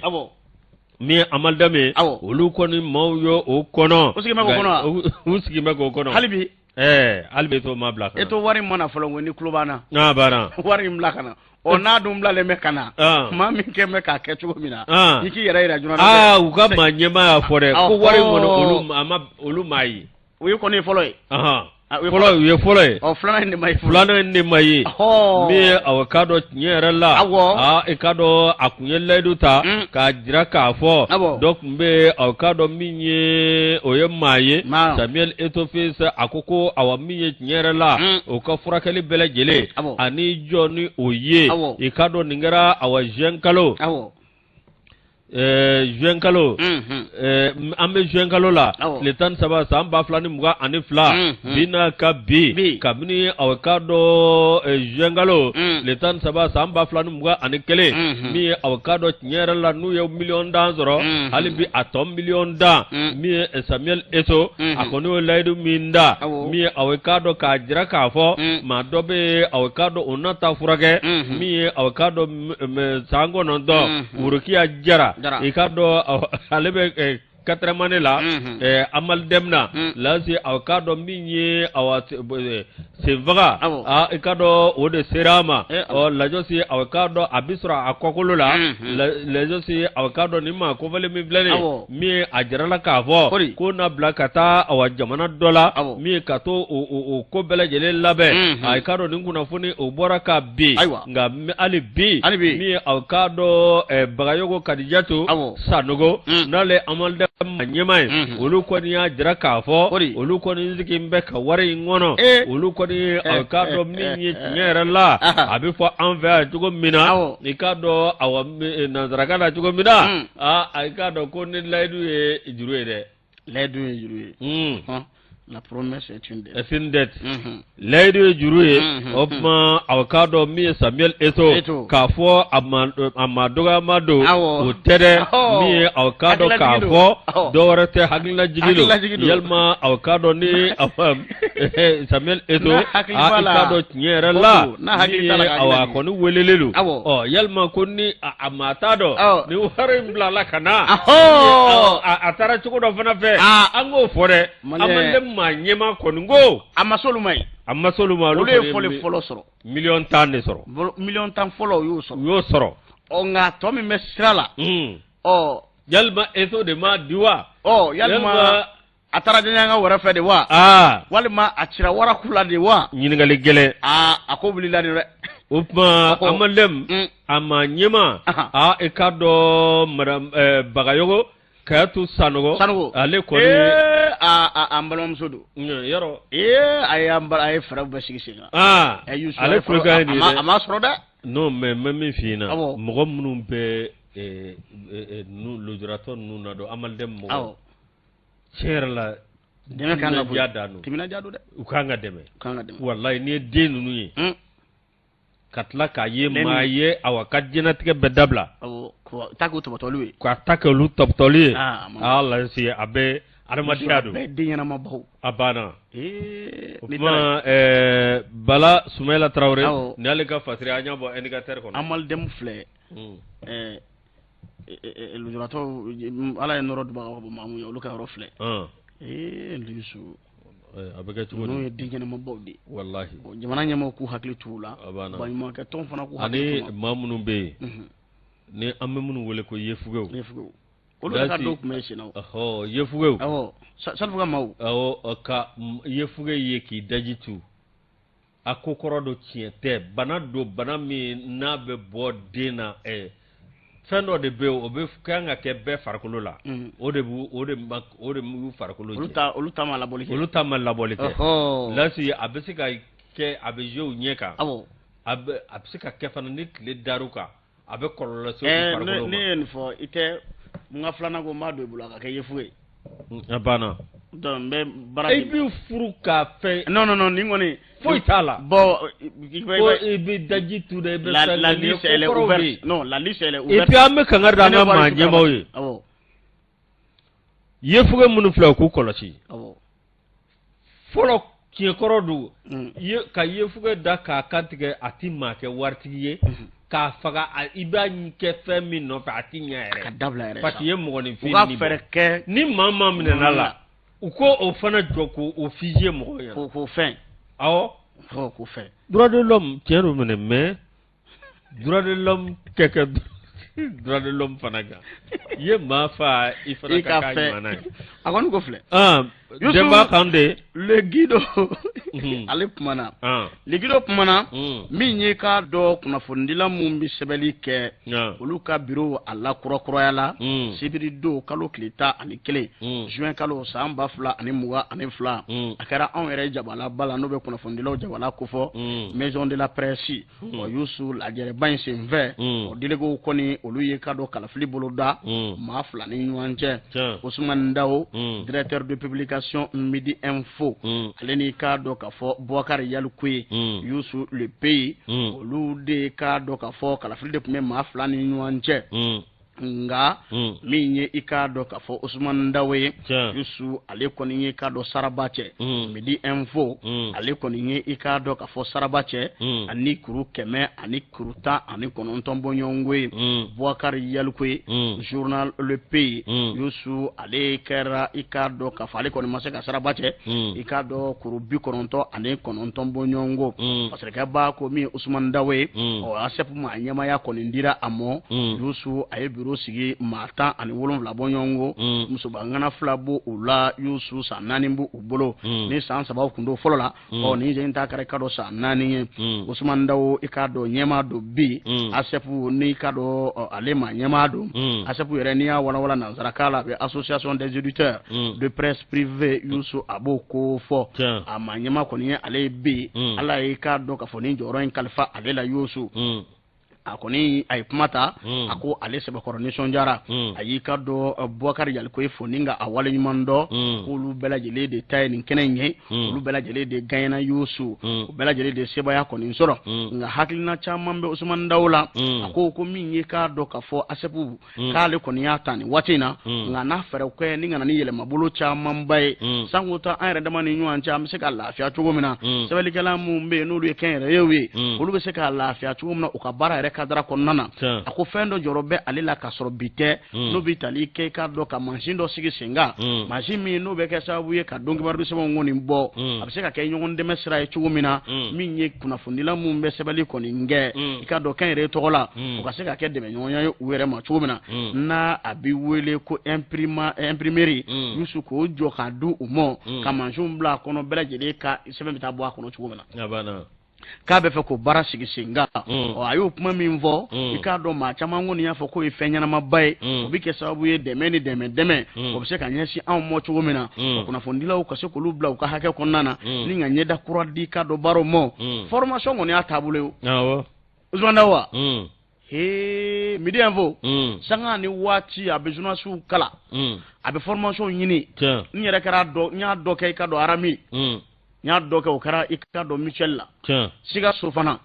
min ye Amalden ye olu kɔni maaw ye o kɔnɔ u sigi bɛ k'o kɔnɔ hali bi hali bi Eto'o ma bila ka na Eto'o wari mana fɔlɔ ko ni tulo b'an na banna wari in bila ka na n'a dun bilalen bɛ ka na maa min kɛ bɛ k'a kɛ cogo min na i k'i yɛrɛ yira joona u ka maa ɲɛmaa y'a fɔ dɛ ko wari in kɔni olu m'a ye o ye kɔni fɔlɔ ye fɔlɔ u ye fɔlɔ ye filanan de ma ye min ye aw k'a dɔn tiɲɛ yɛrɛ la i k'a dɔn a kun ye layidu ta k'a jira k'a fɔ dɔ tun bɛ aw k'a dɔn min ye o ye maa ye Samuel Eto'o fils a ko awa min ye tiɲɛ yɛrɛ la o ka furakɛli bɛɛ lajɛlen ani jɔ ni o ye i k'a dɔn nin kɛra awa juin kalo juin kalo an bɛ juin kalo la tile 13 san 2022 bina ka bi kabini aw k'a dɔn juin kalo tile 13 san 2021 min ye aw k'a dɔn tiɲɛ yɛrɛ la n'u ye miliyɔn dan sɔrɔ hali bi a tɔ miliyɔn dan min ye Samuel Eto'o a kɔni y'o layidu min da min ye aw k'a dɔn k'a jira k'a fɔ maa dɔ bɛ aw k'a dɔn o na ta furakɛ min ye aw k'a dɔn san 9 worokiya jara i ka dɔn ale bɛ katremane la amal demna lasi aw ka dɔn min ye aw senfaga i ka dɔn o de sera ma lajɔ si aw ka dɔn a bɛ sɔrɔ a kɔkolo la lajɔ si aw ka dɔn nin ma ko fɔlen min filɛ nin min a jarala k'a fɔ ko na bila ka taa aw jamana dɔ la min ka to o ko bɛɛ lajɛlen labɛn i ka dɔn nin kunnafoni o bɔra ka bin nka hali bi min aw ka dɔn Bagayogo Kadijatu Sanogo n'ale amal ma ɲɛma ye olu kɔni y'a jira k'a fɔ olu kɔni sigin bɛ ka wari in kɔnɔ olu kɔni aw k'a dɔn min ye tiɲɛ yɛrɛ la a bɛ fɔ an fɛ yan cogo min na i k'a dɔn aw nanzarakan na cogo min na i k'a dɔn ko ni layidu ye juru ye dɛ layidu ye juru ye la promesse est une dette. C'est une dette. Layidu ye juru ye o tuma aw k'a dɔn min ye Samuel Eto'o k'a fɔ a ma dɔgɔyama don o tɛ dɛ min ye aw k'a dɔn k'a fɔ dɔwɛrɛ tɛ hakililajigi don yalima aw k'a dɔn ni Samuel Eto'o i k'a dɔn tiɲɛ yɛrɛ la min ye a kɔni welelen don yalima ko ni a maa t'a dɔn ni wari in bilala ka na a taara cogo dɔ fana fɛ an k'o fɔ dɛ ma ɲɛma kɔni ko a ma s'olu ma olu ye fɔlɔ sɔrɔ miliyɔn 10 de sɔrɔ miliyɔn 10 fɔlɔ u y'o sɔrɔ nka tɔ min bɛ sira la yalima Eto'o de ma di wa yalima a taara diɲɛŋa wɛrɛ fɛ de wa walima a cira waraku la de wa ɲininkali gɛlɛn a ko wulila de dɛ o tuma amalem a ma ɲɛma i k'a dɔn madame Bagayogo Kayatu Sanogo ale kɔni an balimamuso don yɔrɔ a ye fɛɛrɛw bɛɛ sigi sen kan ale kulekan ye nin ye a ma sɔrɔ dɛ non mais n bɛ min f'i ɲɛna mɔgɔ minnu bɛ lujuratɔ ninnu na dɔn amalidɛn mɔgɔ tiɲɛ yɛrɛ la dɛmɛ kan ka bon timinadiya don dɛ u kan ka dɛmɛ walayi n'i ye den ninnu ye ka tila k'a ye maa ye awa ka diɲɛlatigɛ bɛɛ dabila ta k'u tɔbɔtɔliw ye k'a ta kɛ olu tɔbɔtɔli ye lasi a bɛ adamadenya don bɛɛ den ɲɛnamabaw a banna o tuma Bala Sumayila Tarawele ni ale ka fasiri an y'a bɔ indicateur kɔnɔ amalidɛmu filɛ lujuratɔw ala ye nɔrɔ dubaga ka bɔ maamu ye olu ka yɔrɔ filɛ Lisu a bɛ kɛ cogo di n'o ye den ɲɛnamabaw de walahi jamana ɲɛmaaw k'u hakili t'u la baɲumankɛ tɔn fana k'u hakili t'u la ani maa minnu bɛ yen ni an bɛ minnu wele ko yefugew olu ka dɔw tun bɛ sen na yefugew Salifu ka maaw ka yefuge ye k'i daji tu a ko kɔrɔ dɔ tiɲɛ tɛ bana don bana min n'a bɛ bɔ den na fɛn dɔ de bɛ yen o bɛ kan ka kɛ bɛɛ farikolo la o de b'u farikolo jɛ olu ta ma labɔli kɛ lasi a bɛ se ka kɛ a bɛ ye u ɲɛ kan a bɛ se ka kɛ fana ni tile dar'u kan a bɛ kɔlɔlɔ lase u farikolo ma ne ye nin fɔ i tɛ n ka filanan ko n b'a don i bolo a ka kɛ yefu ye a banna donc n bɛ baara i bɛ furu k'a fɛn non nin kɔni foyi t'a la bon ko i bɛ daji tu dɛ i bɛ fɛn la liste elle est ouverte non la liste elle est ouverte et puis an bɛ kangari da an ka maa ɲɛmaaw ye yefuge minnu filɛ u k'u kɔlɔsi fɔlɔ tiɲɛkɔrɔ don ka yefuge da k'a kantigɛ a ti maa kɛ waritigi ye k'a faga i b'a kɛ fɛn min nɔfɛ a ti ɲɛ yɛrɛ ka dabila yɛrɛ parce que i ye mɔgɔninfin u ka fɛɛrɛ kɛ ni maa minɛna la u ko o fana jɔ k'o fizier mɔgɔw ɲɛna k'o fɛn awɔ k'o fɛn droit de l'homme tiɲɛ don minɛ mais droit de l'homme kɛkɛ droit de l'homme fana kan i ye maa fa i fana ka k'a ɲuman ye a kɔni ko filɛ Demba Kande le Guido ale kumana le Guido kumana min ye ka dɔ kunnafondila mun bi sɛbɛnli kɛ olu ka bureau a la kurakuraya la sibiri don kalo tile 11 juin kalo san 2022 a kɛra anw yɛrɛ jabala bala n'o bɛ kunnafonidilaw jabala kofɔ maison de la presse Yusu lajɛrɛba in senfɛ o délégué kɔni olu ye ka dɔ kalafili bolo da maa 2 ni ɲɔgɔn cɛ Ousmane Dao directeur de publication Midi Info ale ni ka dɔ ka fɔ Bouakar Yalikoye Yusu le pays olu de ka dɔ ka fɔ kalafili de tun bɛ maa 2 ni ɲɔgɔn cɛ nga min ye i ka dɔ ka fɔ Ousmane Dao ye Yusu ale kɔni ye ka dɔ saraba cɛ Midi Info ale kɔni ye i ka dɔ ka fɔ saraba cɛ ani kuru 100 ani kuru 19 bɔɲɔgɔnko ye Bouakar Yalikoye journal Le Pays Yusu ale kɛra i ka dɔ ka fɔ ale kɔni ma se ka saraba cɛ i ka dɔ kuru 99 ani 19 bɔɲɔgɔnko parce que ba ko min Ousmane Dao ye o ASEP ma ɲɛmaya kɔni dira a mɔ Yusu a ye sigi maa 10 ani 7 bɔɲɔgɔnko musobangana 2 bo u la Yusu san 4 bu u bolo ni san 3 kun do fɔlɔ la ni jɛn ta kɛra ka dɔ san 4 ye Ousmane Dao i ka dɔ ɲɛma do bi ASEP ni ka dɔ ale ma ɲɛma do ASEP yɛrɛ ni y'a walawala nanzaraka la association des éditeurs de presse privée Yusu abo ko fɔ a ma ɲɛma kɔni ye ale bi ala ye ka dɔ ka fɔ ni jɔyɔrɔ in kalifa ale la Yusu a kɔni a ye kuma ta a ko ale sɛbɛkɔrɔ nisɔndiyara a y'i ka dɔ Bouakar Yalikoye fo ni ka a waleɲuman dɔ k'olu bɛɛ lajɛlen de ta ye nin kɛnɛ in ye olu bɛɛ lajɛlen de gagnera Yusu u bɛɛ lajɛlen de sebaya kɔni sɔrɔ nka hakilina caman bɛ Ousmane Dao la a ko min ye k'a dɔ ka fɔ ASEP k'ale kɔni y'a ta nin waati in na nka n'a fɛɛrɛ kɛ ni ka na ni yɛlɛmabolo camanba ye sanko ta an yɛrɛ dama ni ɲɔgɔn cɛ an bɛ se ka lafiya cogo min na sɛbɛnnikɛla minnu bɛ yen n'olu ye kɛnyɛrɛyew ye olu bɛ se ka lafiya cogo min na u ka baara yɛrɛ kadara kɔnɔna na a ko fɛn dɔ jɔrɔ bɛ ale la ka sɔrɔ bi tɛ n'o bɛ tali kɛ ka dɔ ka mansin dɔ sigi sen kan mansin min n'o bɛ kɛ sababu ye ka dɔnkibaro sɛbɛnw kɔni bɔ a bɛ se ka kɛ ɲɔgɔn dɛmɛ sira ye cogo min na min ye kunnafonidila minnu bɛ sɛbɛnni kɔni kɛ i ka dɔ kɛnyɛrɛye tɔgɔ la u ka se ka kɛ dɛmɛɲɔgɔnya ye u yɛrɛ ma cogo min na n'a a bɛ wele ko imprimerie Yusu k'o jɔ k'a di u ma ka mansinw bila a kɔnɔ bɛɛ lajɛlen ka sɛbɛn bɛ taa bɔ a kɔnɔ cogo min na k'a bɛ fɛ k'o baara sigi sen kan a y'o kuma min fɔ i k'a dɔn maa caman kɔni y'a fɔ k'o ye fɛn ɲɛnamaba ye o bɛ kɛ sababu ye dɛmɛ ni dɛmɛ o bɛ se ka ɲɛsin anw ma cogo min na kunnafonidilaw ka se k'olu bila u ka hakɛ kɔnɔna na ni ka ɲɛda kura di k'a dɔn baaraw ma formation kɔni y'a taabolo ye Ousmane Dao wa Midi Info sanga ni waati a bɛ journaliste kala a bɛ formation ɲini n yɛrɛ kɛra n y'a dɔ kɛ i ka dɔn Arami n y'a dɔ kɛ o kɛra i ka dɔn Michel la Sikaso fana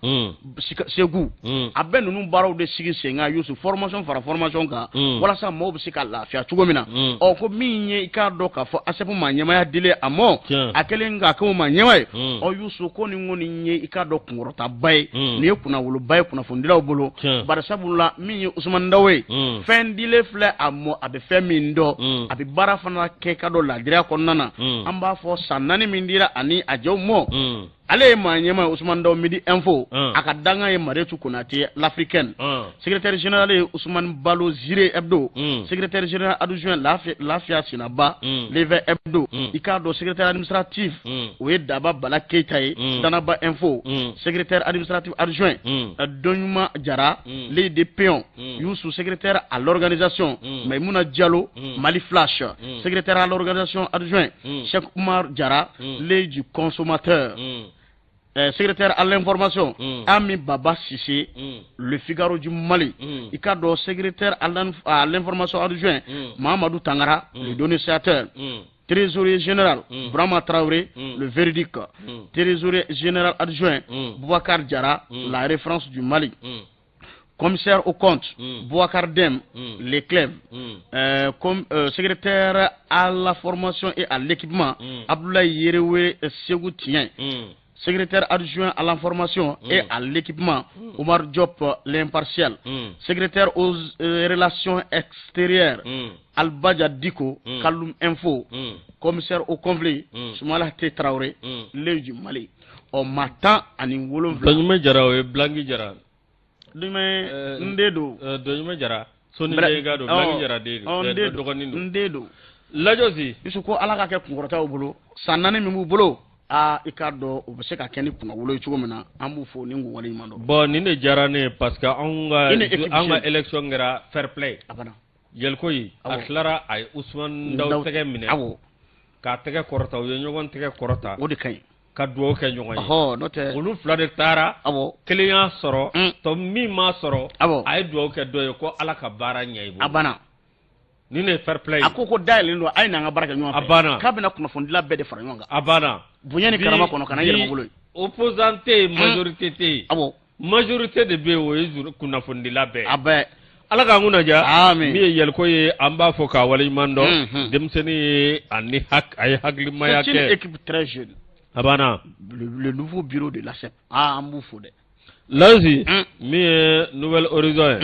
Segu a bɛɛ ninnu baaraw de sigi sen kan Yusu formation fara formation kan walasa mɔgɔw bɛ se ka lafiya cogo min na ko min ye i k'a dɔn k'a fɔ ASEP ma ɲɛmaya dile a mɔ a kɛlen k'a kɛ o ma ɲɛma ye Yusu ko nin kɔni ye i k'a dɔn kunkɔrɔtaba ye nin ye kunnawoloba ye kunnafonidilaw bolo bari sabula min ye Ousmane Dao ye fɛn dile filɛ a mɔ a bɛ fɛn min dɔn a bɛ baara fana kɛ ka dɔn ladiriya kɔnɔna na an b'a fɔ san 4 min dira ani a jɛw mɔ ale ye maa ɲɛma Ousmane Dao Midi Info a ka danga ye Mariétou Konate l'Africaine secrétaire général ye Ousmane Balo Zire Hebdo secrétaire général adjoint Lafiya Sinaba Leve Hebdo i k'a dɔn secrétaire administratif o ye Daba Bala Keita ye Danaba Info secrétaire administratif adjoint Donyuma Jara les de Péon Youssou secrétaire à l'organisation Maïmouna Diallo Mali Flash secrétaire à l'organisation adjoint Cheikh Oumar Jara les du consommateur secrétaire à l'information Ami Baba Sissé le Figaro du Mali i ka dɔn secrétaire à l'information adjoint Mahamadou Tangara le donnateur trésorier général Brahma Traoré le véridique trésorier général adjoint Boubacar Diarra la référence du Mali commissaire au compte Boubacar Dem les clèves secrétaire à la formation et à l'équipement Abdoulaye Yerewe Segou Tien secrétaire adjoint à l'information et à l'équipement, Omar Diop, l'impartial. Secrétaire aux relations extérieures, Albadia Diko, Kaloum Info. Commissaire au conflit, Soumala Traoré, le du Mali. On m'attend à Ningolo. Donyme Jara, Blangi Jara. Ndedo. Donyme Jara. Soni Jara, Blangi Jara, Ndedo. lajosi Yusu ko ala ka kɛ kunkɔrɔtaw bolo san 4 min b'u bolo i ka dɔn u bɛ se ka kɛ ni kunna wolo cogo min na an b'u fo ni ngu wale ɲuman dɔn bon nin de diyara ne parce que an ka élection kɛra fair play abana Yelkoyi a tilara a ye Usman Daw tɛgɛ minɛ k'a tɛgɛ kɔrɔta u ye ɲɔgɔn tɛgɛ kɔrɔta o de kaɲi ka dugawu kɛ ɲɔgɔn ye n'o tɛ olu fila de taara kelen y'a sɔrɔ tɔ min m'a sɔrɔ a ye dugawu kɛ dɔ ye ko ala ka baara ɲɛ i bolo abana nin de fair play a ko dayɛlɛlen don a ye n'an ka baara kɛ ɲɔgɔn fɛ abana k'a bɛna kunnafonidila bɛɛ de fara ɲɔgɔn kan abana bonya ni karama kɔnɔ kana yɛlɛma bolo ye opposant tɛ yen majorité tɛ yen majorité de bɛ yen o ye kunnafonidila bɛɛ a bɛɛ ala k'an kun naja min ye yɛlɛko ye an b'a fɔ k'a waleɲuman dɔn denmisɛnnin ye a ye hakilimaya kɛ c'est une équipe très jeune abana le nouveau bureau de l'ASEP an b'u fo dɛ Lazi min ye Nouvelle Horizon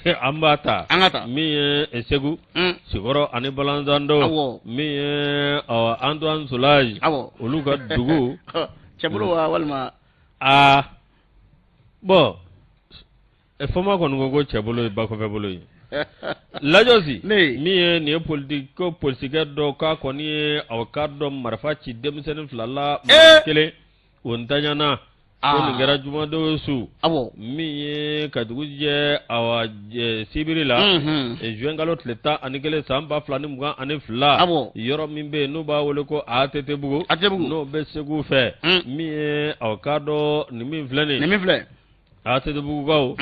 ye an b'a ta min ye Segu Sikɔrɔ ani Balanzan min ye Antoine Soulage olu ka dugu cɛbolo wa walima bon fɔma kɔni ko cɛbolo ye bakɔfɛ bolo ye lajosi min ye nin ye politikɛ dɔ k'a kɔni ye ka dɔn marifa ci denmisɛnnin 2 la kelen o ntanyana ko nin kɛra jumadon su min ye ka dugu jɛ sibiri la juin kalo tile 11 san 2022 yɔrɔ min bɛ yen n'u b'a wele ko ATT-bugu n'o bɛ Segu fɛ min ye ka dɔn nin min filɛ nin ye ATT-bugukaw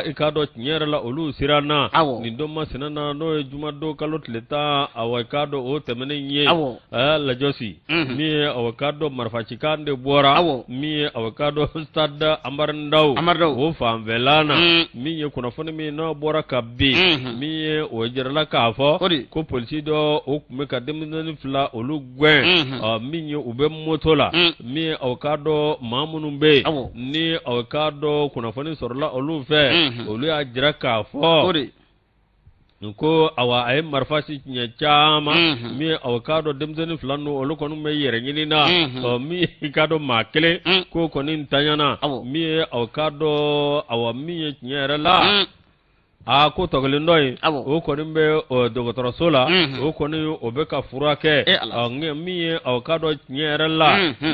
i k'a dɔn tiɲɛ yɛrɛ la olu siranna nin don masina na n'o ye jumadon kalo tile 10 i k'a dɔn o tɛmɛnen ye lajosi min ye k'a dɔn marifacikan de bɔra min ye k'a dɔn stade Amardaw o fanfɛla na min ye kunnafoni min n'o bɔra ka bin min ye o jirala k'a fɔ ko polisi dɔ o tun bɛ ka denmisɛnnin 2 olu gɛn min ye u bɛ moto la min ye k'a dɔn maa minnu bɛ yen ni k'a dɔn kunnafoni sɔrɔla olu fɛ olu y'a jira k'a fɔ ko a ye marifa si tiɲɛ caman min ye k'a dɔn denmisɛnnin 2 ninnu olu kɔni bɛ yɛrɛ ɲini na min ye k'a dɔn maa kelen ko kɔni ntanyana min ye k'a dɔn min ye tiɲɛ yɛrɛ la ko tɔgɔlen dɔ in o kɔni bɛ dɔgɔtɔrɔso la o kɔni o bɛ ka furakɛ min ye k'a dɔn tiɲɛ yɛrɛ la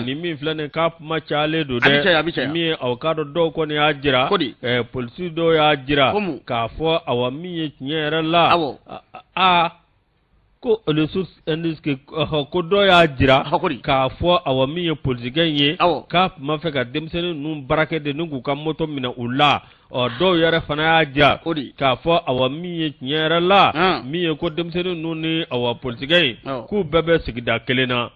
nin min filɛ nin k'a kuma cayalen don dɛ min ye k'a dɔn dɔw kɔni y'a jira polisi dɔw y'a jira k'a fɔ min ye tiɲɛ yɛrɛ la ko ressources indiquées ko dɔ y'a jira k'a fɔ min ye polisikɛ ye k'a tun b'a fɛ ka denmisɛnnin ninnu baarakɛ de ni k'u ka moto minɛ u la dɔw yɛrɛ fana y'a jira k'a fɔ min ye tiɲɛ yɛrɛ la min ye ko denmisɛnnin ninnu ni polisikɛ ye k'u bɛɛ bɛ sigida kelen na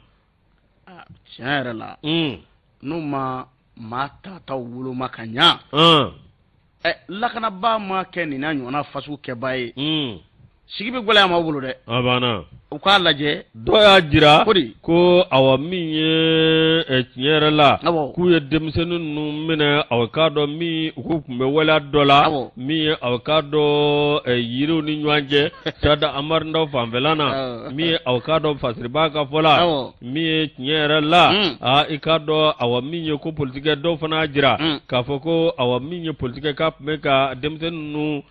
tiɲɛ yɛrɛ la n'u ma maa tataw woloma ka ɲa lakanabaa ma kɛ nin na ɲɔgɔnna faso kɛbaa ye sigi bɛ gɛlɛya ma bolo dɛ abana u k'a lajɛ dɔ y'a jira ko min ye tiɲɛ yɛrɛ la k'u ye denmisɛnnin ninnu minɛ k'a dɔn min u tun bɛ waleya dɔ la min ye k'a dɔn yiriw ni ɲɔgɔn cɛ stade Amardaw fanfɛla na min ye k'a dɔn Fasiriba ka fɔ la min ye tiɲɛ yɛrɛ la i k'a dɔn min ye ko politikɛ dɔw fana y'a jira k'a fɔ ko min ye politikɛ k'a tun bɛ ka denmisɛnnin ninnu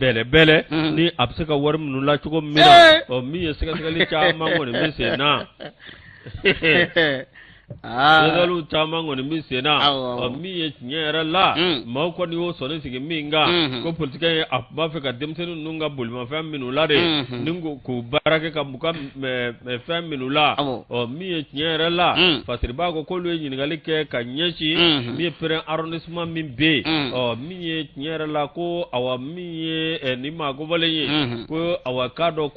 bɛlɛ ni a bɛ se ka wari minnu la cogo min na min ye sɛgɛsɛgɛli caman kɔni bɛ sen na sɛgɛsɛgɛliw caman kɔni bɛ sen na min ye tiɲɛ yɛrɛ la maaw kɔni y'o sɔnni sigi min kan ko politikɛ ye a tun b'a fɛ ka denmisɛnnin ninnu ka bolimafɛn minɛ u la de ni k'u baara kɛ ka ka fɛn minɛ u la min ye tiɲɛ yɛrɛ la Fasiriba ko k'olu ye ɲininkali kɛ ka ɲɛsin min ye pɛrɛn arrondissement min bɛ yen min ye tiɲɛ yɛrɛ la ko min ye nin maa kofɔlen ye ko k'a dɔn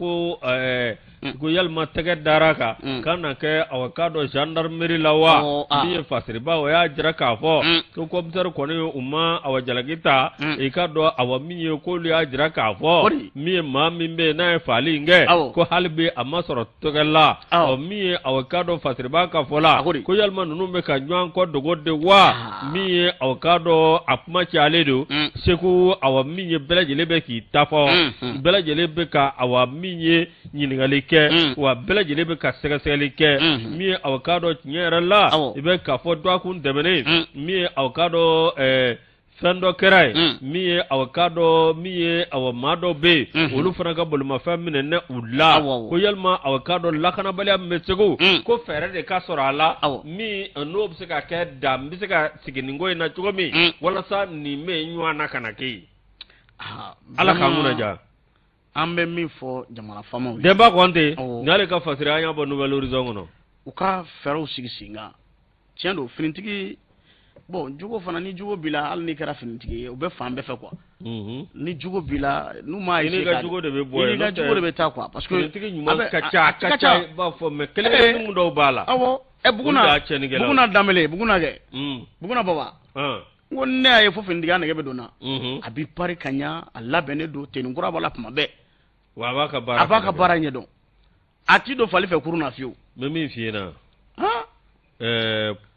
ko yalima tɛgɛ dara kan ka na kɛ k'a dɔn gendarmerie la wa min ye Fasiriba o y'a jira k'a fɔ ko commissaire kɔni u ma jalaki ta i ka dɔn min ye k'olu y'a jira k'a fɔ min ye maa min bɛ yen n'a ye faali in kɛ ko hali bi a ma sɔrɔ tɛgɛ la min ye k'a dɔn Fasiriba ka fɔ la ko yalima ninnu bɛ ka ɲɔgɔn kɔ dogo de wa min ye k'a dɔn a kuma cayalen don Segu min ye bɛɛ lajɛlen bɛ k'i ta fɔ bɛɛ lajɛlen bɛ ka min ye ɲininkali kɛ wa bɛɛ lajɛlen bɛ ka sɛgɛsɛgɛli kɛ min ye k'a dɔn tiɲɛ yɛrɛ la i bɛ k'a fɔ dɔgɔkun tɛmɛnen min ye k'a dɔn fɛn dɔ kɛra ye min ye aw ka dɔ min ye aw maa dɔ bɛ yen olu fana ka bolimafɛn minɛ ne u la ko yalima aw ka dɔ lakanabaliya min bɛ segu ko fɛɛrɛ de ka sɔrɔ a la min n'o bɛ se ka kɛ da n bɛ se ka sigi nin ko in na cogo min walasa nin bɛ ɲɔgɔn na ka na kɛ yen ala k'an kunna ja an bɛ min fɔ jamana faamaw ye Denba Konte n'ale ka fasiri an y'a bɔ Nouvelle Horizon kɔnɔ u ka fɛɛrɛw sigi sen kan tiɲɛ don finitigi bon jogo fana ni jogo b'i la hali n'i kɛra finitigi ye u bɛ fan bɛɛ fɛ quoi ni jogo b'i la n'u m'a essayer ka jogo de bɛ bɔ yen jogo de bɛ taa quoi parce que finitigi ɲuman ka ca i b'a fɔ mais kelen dɔw b'a la awɔ Buguna Danbele Buguna kɛ Buguna baba n ko ne y'a ye fo finitigiya nɛgɛ bɛ don na a b'i pari ka ɲa a labɛnnen don tenikura b'a la tuma bɛɛ wa a b'a ka baara ɲɛdɔn a t'i don fali fɛ kurun na fiyewu n bɛ min f'i ɲɛna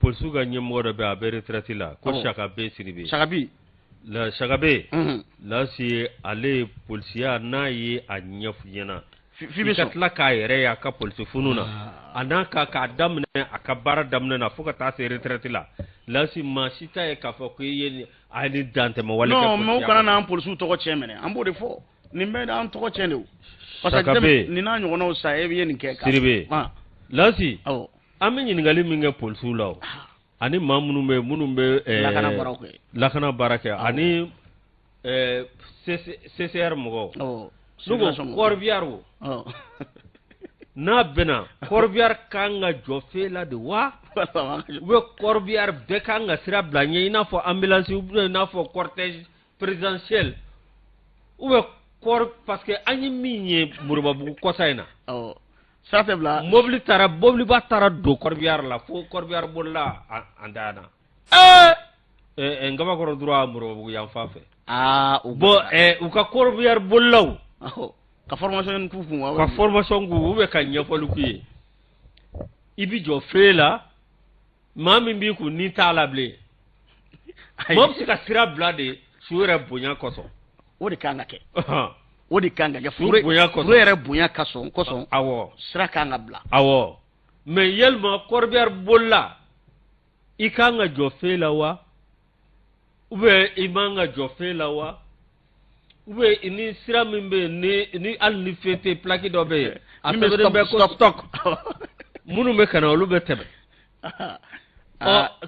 polisiw ka ɲɛmɔgɔ dɔ bɛ a bɛ retraite la ko Sakabe Sidibe Sakabe lasi ale ye polisiya n'a ye a ɲɛfɔ ɲɛna f'i ka tila k'a yɛrɛ ye a ka polisi funu na a n'a k'a daminɛ a ka baara daminɛ na fo ka taa se retraite la lasi maa si t'a ye k'a fɔ ko i ye a ni dantɛmɛ wale kɛ polisiya non mais u kana n'an polisiw tɔgɔ tiɲɛ minɛ an b'o de fɔ nin bɛɛ an tɔgɔ tiɲɛ de o parce que nin n'a ɲɔgɔnnaw sa e bɛ ye nin kɛ Sidibe lasi an bɛ ɲininkali min kɛ polisiw la ani maa minnu bɛ lakana baara kɛ ani CCR mɔgɔw n'u ko Corbière n'a bɛnna Corbière kan ka jɔ fee la de wa ou bien Corbière bɛɛ kan ka sira bila ɲɛ i n'a fɔ ambulance ou bien i n'a fɔ cortège présidentiel ou bien parce que an ye min ye Moribabugu kɔsa in na ça c'est bila mobiliba taara don Corbière la fo Corbière bolila an da na Ngabakɔrɔ droit Moribabugu yan fan fɛ bon u ka Corbière bolilaw ka formation k'u kun ka formation k'u ou bien ka ɲɛfɔli k'u ye i bi jɔ fee la maa min b'i kun n'i t'a la bilen maa bɛ se ka sira bila de su yɛrɛ bonya kɔsɔn o de kan ka kɛ o de kan ka kɛ furu yɛrɛ bonya kɔsɔn awɔ sira kan ka bila awɔ mais yalima Corbière bolila i kan ka jɔ fee la wa ou bien i man ka jɔ fee la wa ou bien ni sira min bɛ yen ni hali ni fee tɛ plaque dɔ bɛ yen a sɛbɛnnen bɛ ko stock minnu bɛ ka na olu bɛ tɛmɛ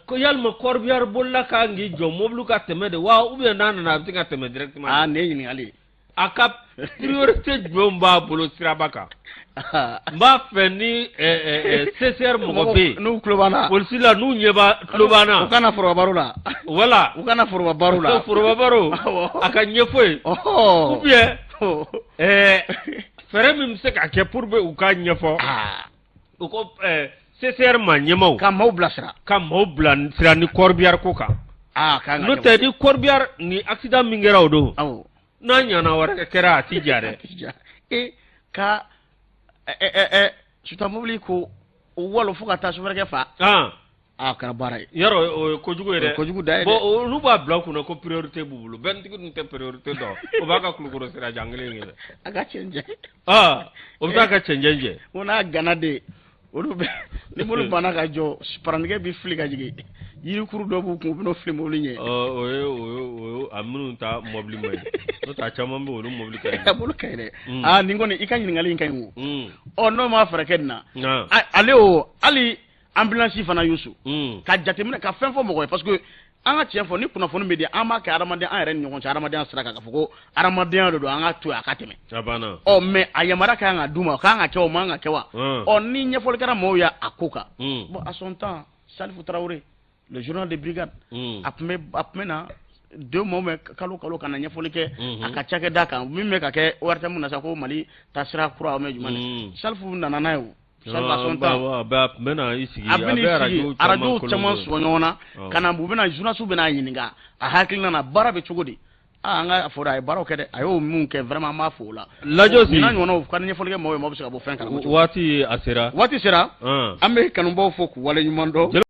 ko yalima Corbière bolila kan k'i jɔ mobili ka tɛmɛ de wa ou bien n'a nana a bɛ se ka tɛmɛ directement ne ye ɲininkali a ka priorité jumɛn b'a bolo siraba kan n b'a fɛ ni CCR mɔgɔ bɛ yen n'u tulo b'an na polisi la n'u ɲɛ tulo b'an na u kana foroba baro la wala u kana foroba baro la foroba baro a ka ɲɛfɔ ye ou bien fɛɛrɛ min bɛ se ka kɛ pour que u ka ɲɛfɔ u ko CCR ma ɲɛmaw ka maaw bilasira ni Corbière ko kan n'o tɛ ni Corbière ni accident min kɛra o don n'a ɲana wɛrɛ kɛra a ti ja dɛ ka suta mobili ko walo fo ka taa sofɛrɛkɛ fa kɛra baara ye yɔrɔ o ye kojugu ye dɛ kojugu da ye bon olu b'a bila kunna ko priorité b'u bolo bɛntigi dun tɛ priorité dɔn o b'a ka kulukoro sira jan kelen ye dɛ a ka cɛnjɛ o bɛ taa ka cɛnjɛ jɛ o n'a gana de olu bɛ ni mobili banna ka jɔ parantigɛ bɛ fili ka jigin yirikuru dɔ b'u kun u bɛn'o fili mobili ɲɛ o ye a minnu ta mobili ma ye n'o tɛ a caman bɛ olu mobili ka ɲi a bolo ka ɲi dɛ nin kɔni i ka ɲininkali in ka ɲi o n'o ma fɛɛrɛ kɛ nin na ale o hali ambulance fana Youssou ka jateminɛ ka fɛn fɔ mɔgɔ ye parce que an ka tiɲɛ fɔ ni kunnafoni bɛ di an b'a kɛ adamadenya an yɛrɛ ni ɲɔgɔn cɛ adamadenya sira kan ka fɔ ko adamadenya de don an ka to a ka tɛmɛ mais a yamaruya kan ka d'u ma kan ka kɛ o man ka kɛ wa ni ɲɛfɔli kɛra mɔgɔw ye a ko kan bon à son temps Salifou Traoré le journal de brigade a tun bɛ na 2 mois mais kalo ka na ɲɛfɔli kɛ a ka cakɛda kan min bɛ ka kɛ ORTM na sa ko Mali taasira kura mais jumɛn Salifou nana n'a ye o a bɛna i sigi arajo caman sɔgɔ ɲɔgɔn na ka na u bɛna journaliste bɛna ɲininka a hakilina na baara bɛ cogo di an ka fɔ a ye baaraw kɛ dɛ a y'o mun kɛ vraiment an b'a fɔ o la Lajosi n'a ɲɔgɔnnaw ka ɲɛfɔli kɛ mɔgɔw ye mɔgɔ bɛ se ka bɔ fɛn kalama waati a sera an bɛ kanubaw fɔ k'u waleɲuman dɔn